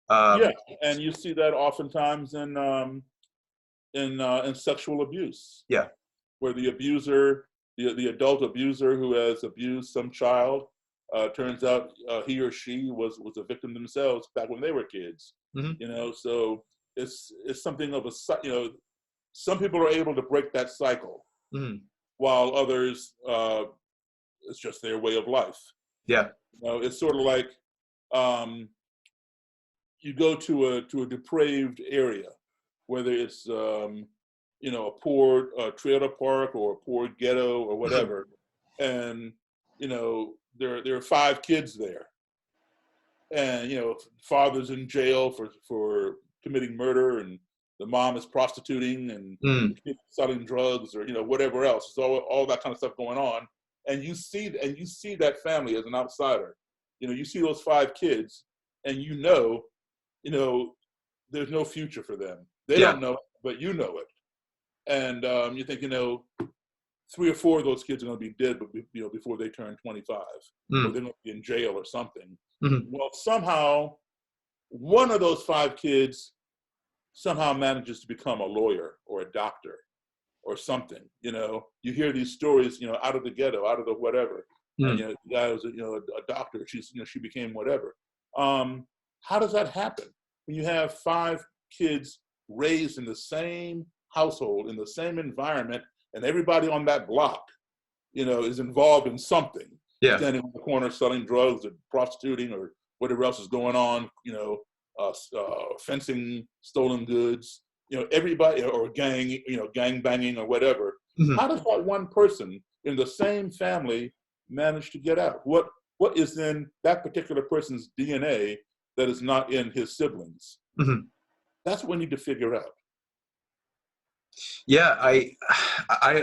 Yeah, Um, and you see that oftentimes in sexual abuse, yeah. where the abuser, the adult abuser who has abused some child, turns out he or she was a victim themselves back when they were kids. Mm-hmm. You know, so it's something of a, you know, some people are able to break that cycle, Mm-hmm. while others, it's just their way of life. Yeah. You know, it's sort of like, you go to a depraved area, whether it's you know, a poor trailer park or a poor ghetto or whatever, and you know there are 5 kids there, and you know, father's in jail for committing murder, and the mom is prostituting, and the Mm. kid selling drugs, or you know, whatever else. It's all that kind of stuff going on, and you see that family as an outsider. You know, you see those 5 kids, and you know, there's no future for them. They Yeah. don't know it, but you know it. And you think, you know, 3 or 4 of those kids are going to be dead, but you know, before they turn 25, or Mm. they're going to be in jail or something. Mm-hmm. Well, somehow one of those 5 kids somehow manages to become a lawyer or a doctor or something. You know, you hear these stories, you know, out of the ghetto, out of the whatever, and Mm. you know, the guy was you know, a doctor. She's, you know, she became whatever. How does that happen when you have 5 kids raised in the same household, in the same environment, and everybody on that block, you know, is involved in something, Yeah. standing on the corner selling drugs or prostituting or whatever else is going on, you know, fencing stolen goods, you know, everybody, or gang, you know, gang banging or whatever. Mm-hmm. How does that one person in the same family manage to get out? What is in that particular person's DNA that is not in his siblings? Mm-hmm. That's what we need to figure out. Yeah, I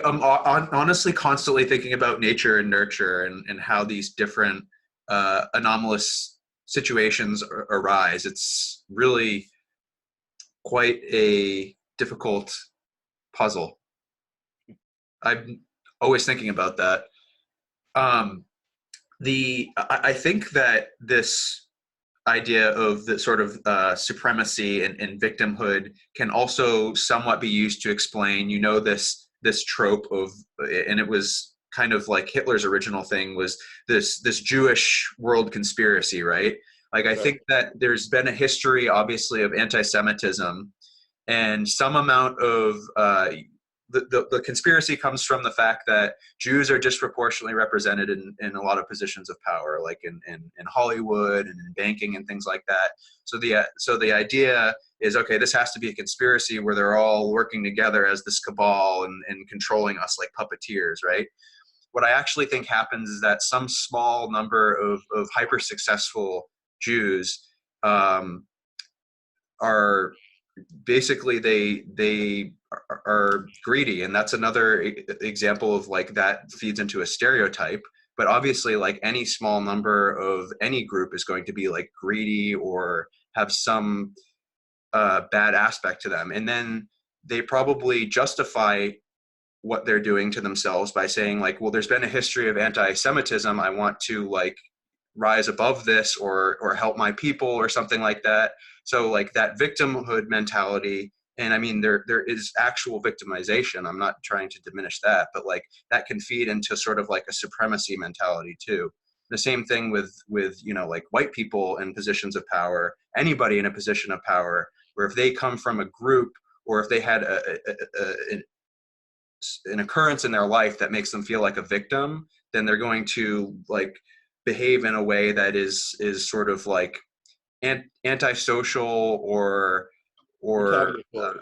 am honestly constantly thinking about nature and nurture, and how these different anomalous situations arise. It's really quite a difficult puzzle. I'm always thinking about that. Um, I think that this idea of the sort of supremacy and victimhood can also somewhat be used to explain, you know, this trope of, and it was kind of like Hitler's original thing, was this Jewish world conspiracy, right? Like, I Right. think that there's been a history, obviously, of anti-Semitism, and some amount of the conspiracy comes from the fact that Jews are disproportionately represented in a lot of positions of power, like in Hollywood and in banking and things like that. So the idea is, okay, this has to be a conspiracy where they're all working together as this cabal and controlling us like puppeteers, right? What I actually think happens is that some small number of hyper successful Jews are basically they are greedy, and that's another example of like that feeds into a stereotype. But obviously, like any small number of any group is going to be like greedy or have some bad aspect to them, and then they probably justify what they're doing to themselves by saying like, well, there's been a history of anti-Semitism, I want to like rise above this or help my people or something like that. So like that victimhood mentality, and I mean there is actual victimization, I'm not trying to diminish that, but like that can feed into sort of like a supremacy mentality too. The same thing with you know, like white people in positions of power, anybody in a position of power, where if they come from a group, or if they had an occurrence in their life that makes them feel like a victim, then they're going to like behave in a way that is sort of like antisocial or Retaliatory.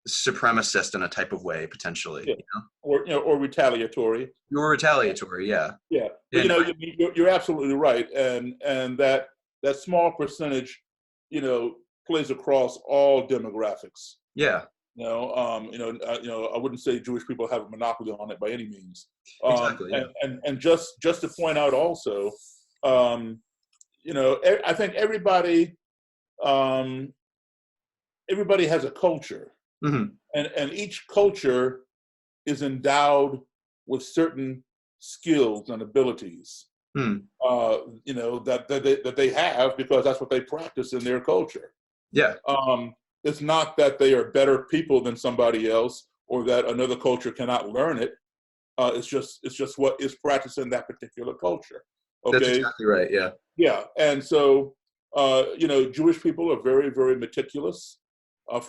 supremacist in a type of way, potentially. Yeah. Or retaliatory. You're retaliatory, yeah. Yeah, but you're absolutely right, and that small percentage, plays across all demographics. Yeah. I wouldn't say Jewish people have a monopoly on it by any means. Exactly. Yeah. And just to point out also, I think everybody has a culture, Mm-hmm. and each culture is endowed with certain skills and abilities, Mm. that they have because that's what they practice in their culture. Yeah. It's not that they are better people than somebody else or that another culture cannot learn it. It's just what is practiced in that particular culture. Okay. That's exactly right. Yeah. Yeah. And so, Jewish people are very, very meticulous.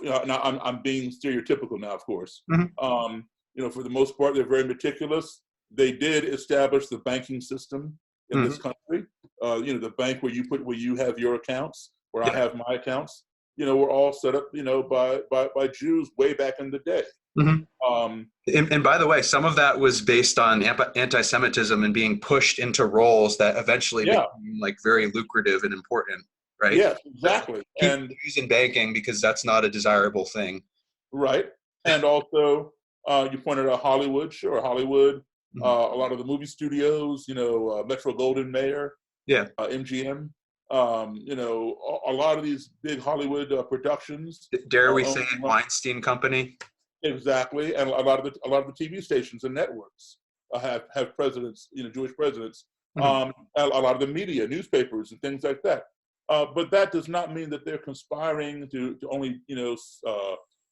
Now I'm being stereotypical now, of course. Mm-hmm. For the most part, they're very meticulous. They did establish the banking system in Mm-hmm. this country. The bank where you have your accounts, where I have my accounts. Were all set up, by Jews way back in the day. Mm-hmm. And by the way, some of that was based on anti-Semitism and being pushed into roles that eventually became like very lucrative and important, right? Yes, exactly. And Jews in banking because that's not a desirable thing. Right. And also, you pointed out Hollywood. Sure, Hollywood. Mm-hmm. A lot of the movie studios, Metro Goldwyn Mayer. Yeah. MGM. A lot of these big Hollywood productions. Dare we say it, Weinstein Company? Exactly, and a lot of the TV stations and networks have presidents, Jewish presidents. Mm-hmm. A lot of the media, newspapers, and things like that. But that does not mean that they're conspiring to only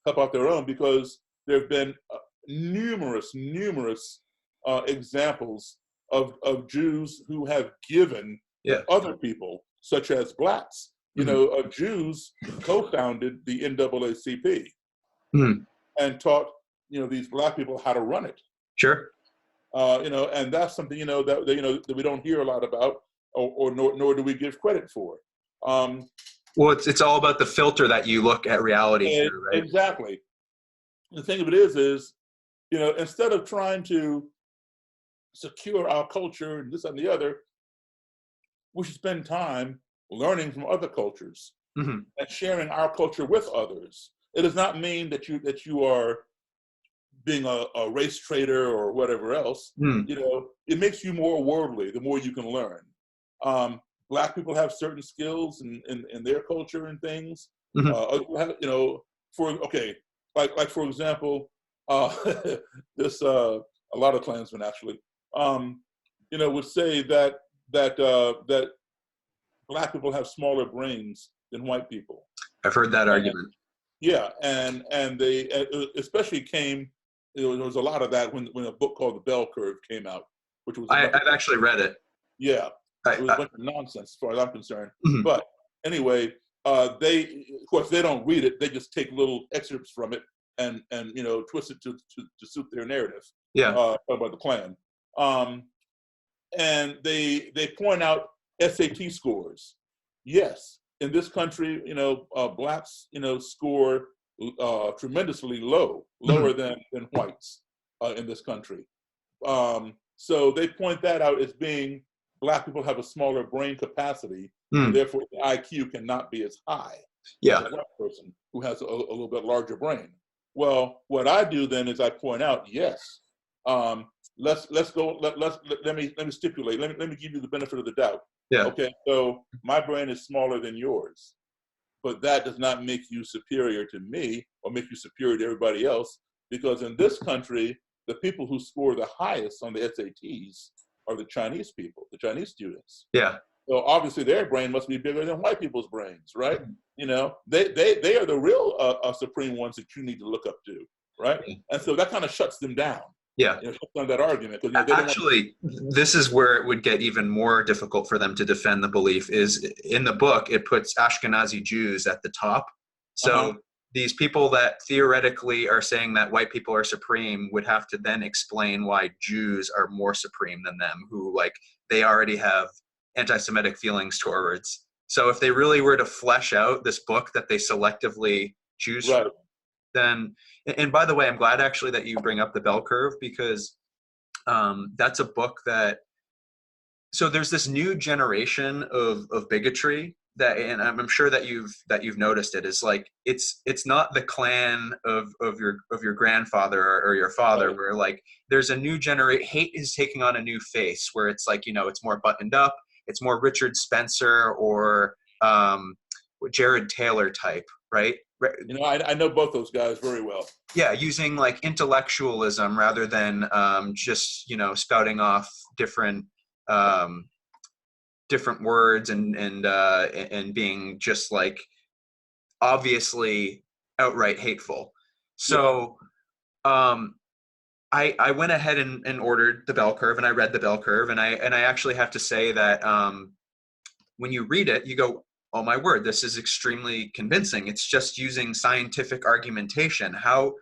help out their own, because there have been numerous examples of Jews who have given other people, such as blacks. Mm-hmm. Jews co-founded the NAACP. Mm-hmm. And taught these black people how to run it. Sure. And that's something that we don't hear a lot about, or nor do we give credit for. Well, it's all about the filter that you look at reality through, right? Exactly. The thing of it is instead of trying to secure our culture and this and the other, we should spend time learning from other cultures, mm-hmm. and sharing our culture with others. It does not mean that you are being a race traitor or whatever else. It makes you more worldly the more you can learn. Black people have certain skills in their culture and things. Mm-hmm. For example, this a lot of Klansmen actually, would say that black people have smaller brains than white people. I've heard that argument. Yeah, and they especially there was a lot of that when a book called The Bell Curve came out, which was I've actually read it. Yeah, it was a bunch of nonsense as far as I'm concerned. Mm-hmm. But anyway, of course they don't read it; they just take little excerpts from it and twist it to suit their narrative. Yeah, about the Klan, and they point out SAT scores. Yes. In this country, blacks, score tremendously lower mm-hmm. than whites in this country. So they point that out as being black people have a smaller brain capacity, and therefore the IQ cannot be as high as a white person who has a little bit larger brain. Well, what I do then is I point out, yes, let's go. Let me stipulate. Let me give you the benefit of the doubt. Yeah. Okay, so my brain is smaller than yours, but that does not make you superior to me or make you superior to everybody else, because in this country, the people who score the highest on the SATs are the Chinese people, the Chinese students. Yeah. So obviously their brain must be bigger than white people's brains, right? They are the real supreme ones that you need to look up to, right? And so that kind of shuts them down. Yeah. On that argument. Actually, this is where it would get even more difficult for them to defend the belief. Is in the book, it puts Ashkenazi Jews at the top. So these people that theoretically are saying that white people are supreme would have to then explain why Jews are more supreme than them, who they already have anti-Semitic feelings towards. So if they really were to flesh out this book that they selectively choose from, then, and by the way, I'm glad actually that you bring up the bell curve, because that's a book that, so there's this new generation of bigotry that, and I'm sure that you've noticed it, is like it's not the clan of your grandfather or your father, Right. where like there's a new generation. Hate is taking on a new face, where it's like, it's more buttoned up, it's more Richard Spencer or Jared Taylor type, right? I know both those guys very well. Yeah, using like intellectualism rather than just spouting off different um, different words and being just like obviously outright hateful. Yeah. So um, I went ahead and ordered the bell curve, and I read the bell curve, and I actually have to say that when you read it, you go, oh my word, this is extremely convincing. It's just using scientific argumentation. How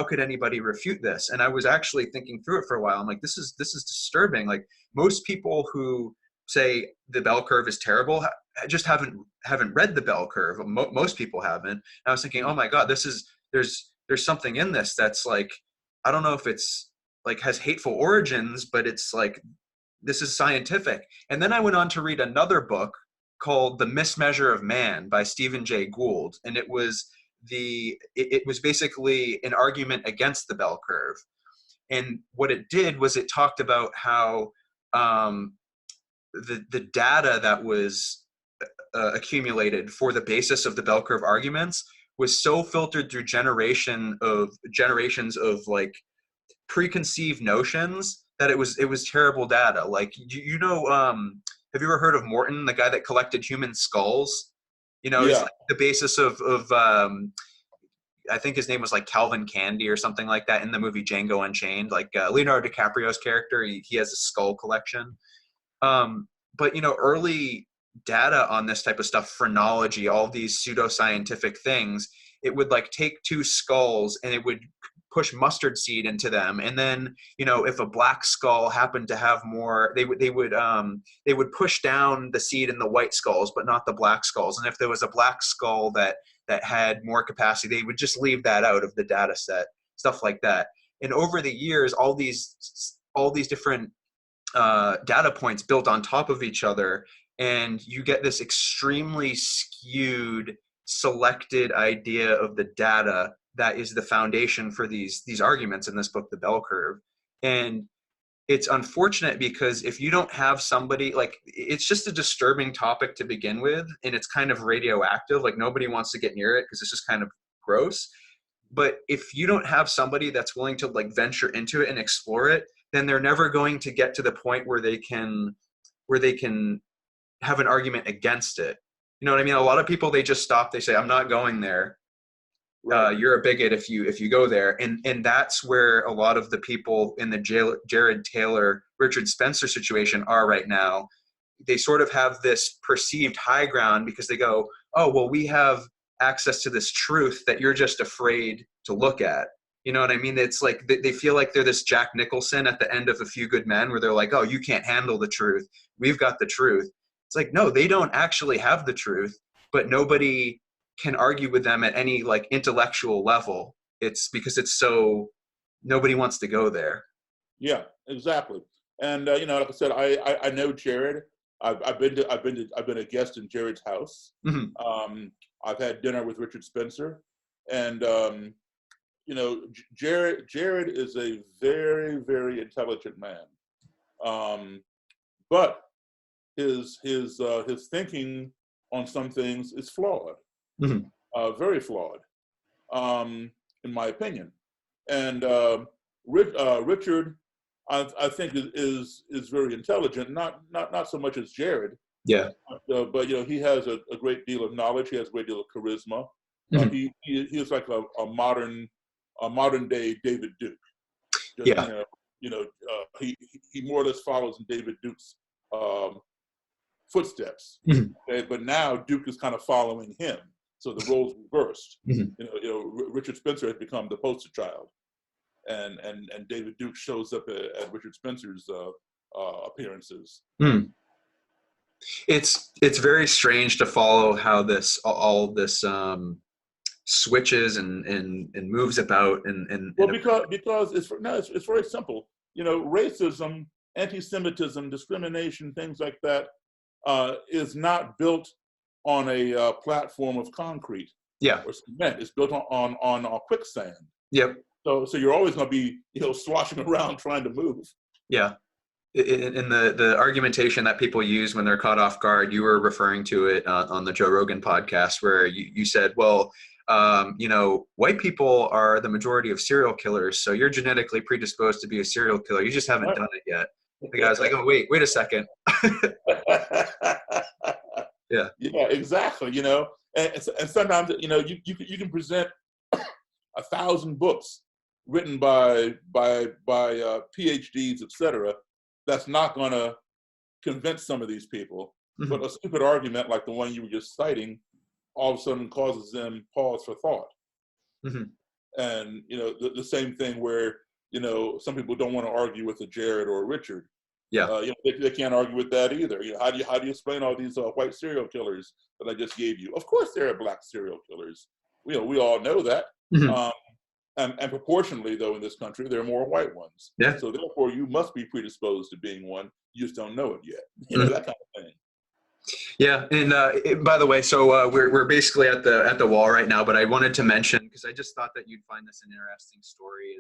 could anybody refute this? And I was actually thinking through it for a while. I'm like, this is disturbing. Like, most people who say the bell curve is terrible just haven't read the bell curve. Most people haven't. And I was thinking, oh my God, there's something in this that's like, I don't know if it's like has hateful origins, but it's like, this is scientific. And then I went on to read another book called The Mismeasure of Man by Stephen Jay Gould. And it was basically an argument against the bell curve. And what it did was it talked about how the data that was accumulated for the basis of the bell curve arguments was so filtered through generations of like preconceived notions that it was terrible data. Like, have you ever heard of Morton, the guy that collected human skulls? He's Yeah. like the basis of I think his name was like Calvin Candy or something like that in the movie Django Unchained. Like Leonardo DiCaprio's character, he has a skull collection. But early data on this type of stuff, phrenology, all these pseudoscientific things, it would like take two skulls and it would push mustard seed into them, and then if a black skull happened to have more, they would push down the seed in the white skulls but not the black skulls, and if there was a black skull that had more capacity, they would just leave that out of the data set, stuff like that. And over the years, all these different data points built on top of each other, and you get this extremely skewed, selected idea of the data that is the foundation for these arguments in this book, The Bell Curve. And it's unfortunate because if you don't have somebody, like, it's just a disturbing topic to begin with, and it's kind of radioactive. Like, nobody wants to get near it because it's just kind of gross. But if you don't have somebody that's willing to like venture into it and explore it, then they're never going to get to the point where they can have an argument against it. You know what I mean? A lot of people, they just stop. They say, I'm not going there. Right. You're a bigot if you go there. And that's where a lot of the people in the Jared Taylor, Richard Spencer situation are right now. They sort of have this perceived high ground because they go, oh, well, we have access to this truth that you're just afraid to look at. You know what I mean? It's like they feel like they're this Jack Nicholson at the end of A Few Good Men, where they're like, oh, you can't handle the truth. We've got the truth. It's like, no, they don't actually have the truth, but nobody can argue with them at any like intellectual level. It's because it's so, nobody wants to go there. Yeah, exactly. And like I said, I know Jared. I've been a guest in Jared's house. Mm-hmm. I've had dinner with Richard Spencer, and Jared is a very, very intelligent man, but his thinking on some things is flawed, very flawed, in my opinion. And Richard, I think is very intelligent, not so much as Jared. Yeah. But he has a great deal of knowledge. He has a great deal of charisma. Mm-hmm. He is like a modern day David Duke. Just, Yeah. He more or less follows in David Duke's footsteps. Mm-hmm. Okay? But now Duke is kind of following him, so the roles reversed. Mm-hmm. Richard Spencer has become the poster child, and David Duke shows up at Richard Spencer's appearances. Mm. It's very strange to follow how this all this switches and moves about Well, because it's very simple. You know, racism, anti-Semitism, discrimination, things like that, is not built on a platform of concrete or cement. It's built on quicksand. Yep. So you're always going to be, you know, sloshing around trying to move. Yeah. In the argumentation that people use when they're caught off guard, you were referring to it on the Joe Rogan podcast, where you said, well, you know, white people are the majority of serial killers, so you're genetically predisposed to be a serial killer. You just haven't done it yet. The guy's like, oh, wait a second. Yeah. Yeah, exactly. You know, and sometimes, you know, you can present 1,000 books written by PhDs, etc. That's not going to convince some of these people. Mm-hmm. But a stupid argument like the one you were just citing all of a sudden causes them pause for thought. Mm-hmm. And, you know, the same thing where, you know, some people don't want to argue with a Jared or a Richard. Yeah. You know, they can't argue with that either. You know, how do you explain all these white serial killers that I just gave you? Of course there are black serial killers. We all know that. Mm-hmm. And proportionally, though, in this country, there are more white ones. Yeah. So therefore, you must be predisposed to being one. You just don't know it yet. You know, that kind of thing. Yeah, and by the way, so we're basically at the wall right now. But I wanted to mention, because I just thought that you'd find this an interesting story,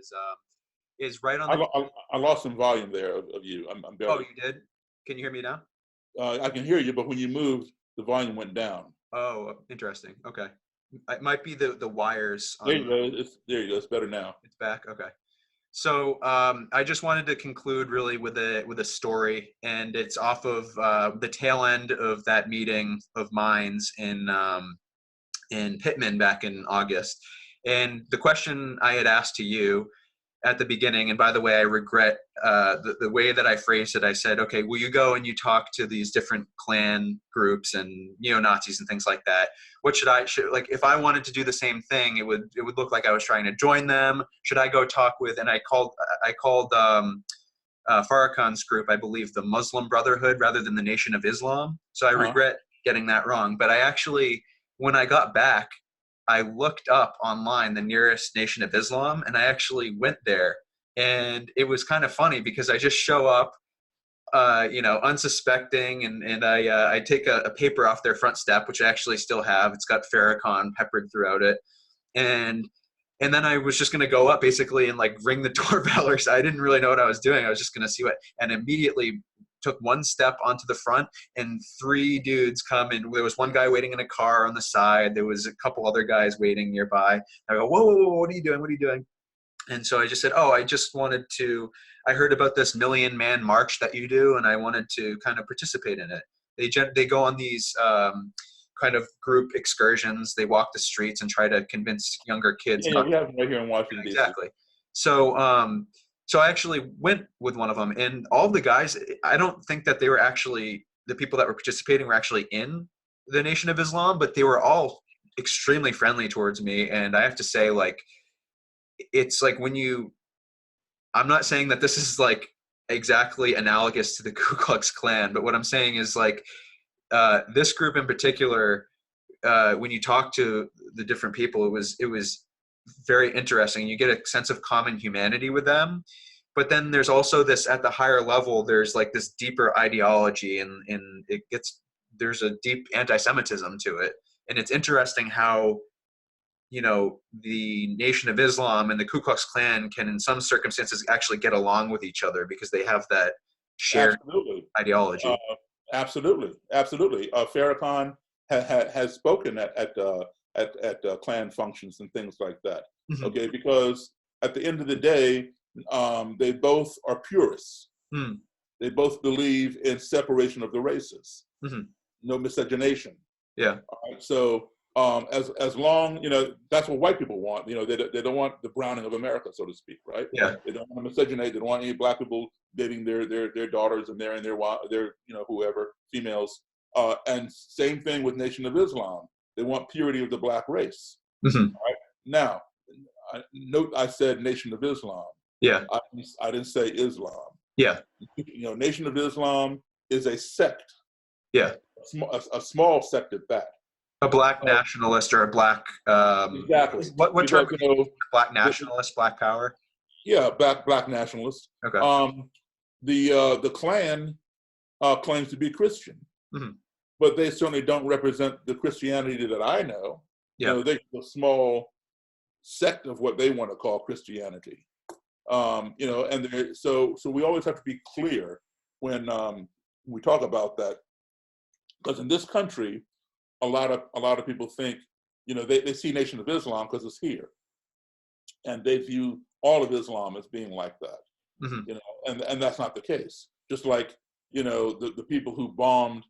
is right on. I lost some volume there of you. I'm barely. Oh, you did? Can you hear me now? I can hear you, but when you moved, the volume went down. Oh, interesting. Okay. It might be the wires. There you go. There you go. It's better now. It's back. Okay. So I just wanted to conclude really with a story, and it's off of the tail end of that meeting of minds in Pittman back in August. And the question I had asked to you at the beginning, and by the way, I regret the way that I phrased it. I said, okay, will you go and you talk to these different Klan groups and neo-Nazis and things like that? What should like if I wanted to do the same thing, it would look like I was trying to join them. Should I go talk with? And I called Farrakhan's group, I believe, the Muslim Brotherhood rather than the Nation of Islam. So I regret getting that wrong. But I actually, when I got back, I looked up online the nearest Nation of Islam, and I actually went there. And it was kind of funny because I just show up, unsuspecting, and I take a paper off their front step, which I actually still have. It's got Farrakhan peppered throughout it. And then I was just going to go up basically and like ring the doorbell, or so. I didn't really know what I was doing. I was just going to see and immediately took one step onto the front, and 3 dudes come in. There was one guy waiting in a car on the side. There was a couple other guys waiting nearby. I go, whoa, what are you doing? What are you doing? And so I just said, I heard about this 1,000,000-man march that you do, and I wanted to kind of participate in it. They go on these kind of group excursions. They walk the streets and try to convince younger kids. Yeah, we have them right here in Washington, D.C. Exactly. So I actually went with one of them, and all of the guys, I don't think that they were actually, the people that were participating were actually in the Nation of Islam, but they were all extremely friendly towards me. And I have to say, like, it's like I'm not saying that this is like exactly analogous to the Ku Klux Klan, but what I'm saying is like this group in particular, when you talk to the different people, it was very interesting. You get a sense of common humanity with them, but then there's also this at the higher level, there's like this deeper ideology, and there's a deep anti-Semitism to it. And it's interesting how, the Nation of Islam and the Ku Klux Klan can in some circumstances actually get along with each other because they have that shared ideology. Absolutely. Farrakhan has spoken at Klan functions and things like that. Mm-hmm. Okay, because at the end of the day, they both are purists. Mm. They both believe in separation of the races, mm-hmm. no miscegenation. Yeah. All right? So as long, that's what white people want. They don't want the browning of America, so to speak, right? Yeah. They don't want to miscegenate. They don't want any black people dating their daughters and their whoever, females. And same thing with Nation of Islam. They want purity of the black race. Mm-hmm. Right? Now, note I said Nation of Islam. Yeah. I didn't say Islam. Yeah. Nation of Islam is a sect. Yeah. A small sect at that. A black nationalist or a black, Exactly. what term? Because, you know, Black nationalist, black power? yeah, black nationalists. Okay. The Klan claims to be Christian, Mm-hmm. but they certainly don't represent the Christianity that I know. Yeah. You know, they're a small sect of what they want to call Christianity. You know, and so we always have to be clear when we talk about that, because in this country, a lot of people think, you know, they see Nation of Islam because it's here, and they view all of Islam as being like that. Mm-hmm. You know, and that's not the case. Just like, you know, the people who bombed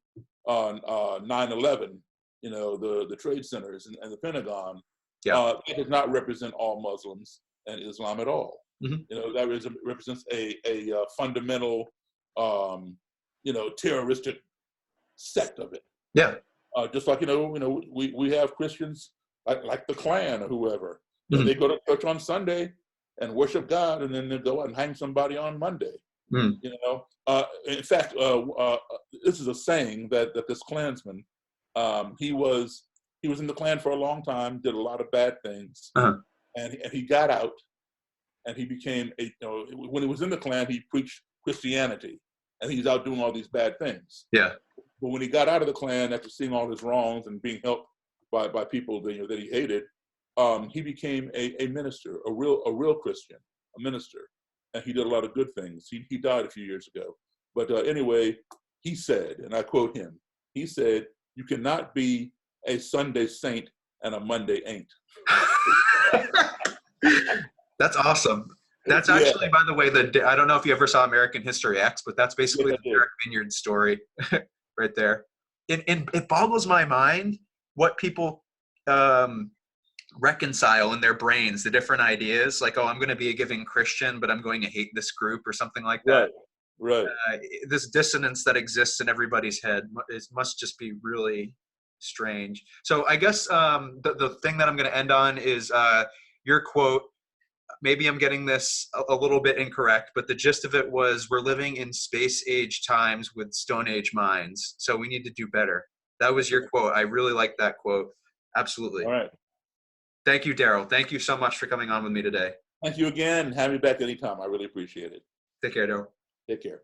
on 9/11, you know, the trade centers and the Pentagon, it does not represent all Muslims and Islam at all. Mm-hmm. You know, that represents a fundamental, you know, terroristic sect of it. Yeah. Just like, you know, we have Christians like the Klan or whoever. Mm-hmm. They go to church on Sunday and worship God, and then they go out and hang somebody on Monday. Mm. You know, in fact, this is a saying that this Klansman, he was in the Klan for a long time, did a lot of bad things, and he got out, and he became you know, when he was in the Klan, he preached Christianity, and he's out doing all these bad things. Yeah. But when he got out of the Klan, after seeing all his wrongs and being helped by people that, you know, that he hated, he became a minister, a real Christian, a minister, and he did a lot of good things. He died a few years ago, but anyway, he said, and I quote him, he said, "You cannot be a Sunday saint and a Monday ain't." That's awesome. That's actually, by the way, I don't know if you ever saw American History X, but that's basically the Derek Vineyard story right there. It boggles my mind what people reconcile in their brains, the different ideas, like, oh, I'm going to be a giving Christian, but I'm going to hate this group or something like that. Right. This dissonance that exists in everybody's head must just be really strange. So I guess the thing that I'm going to end on is your quote. Maybe I'm getting this a little bit incorrect, but the gist of it was, we're living in space age times with Stone Age minds, so we need to do better. That was your quote. I really like that quote. Absolutely. All right. Thank you, Daryl. Thank you so much for coming on with me today. Thank you again. Have me back anytime. I really appreciate it. Take care, Daryl. Take care.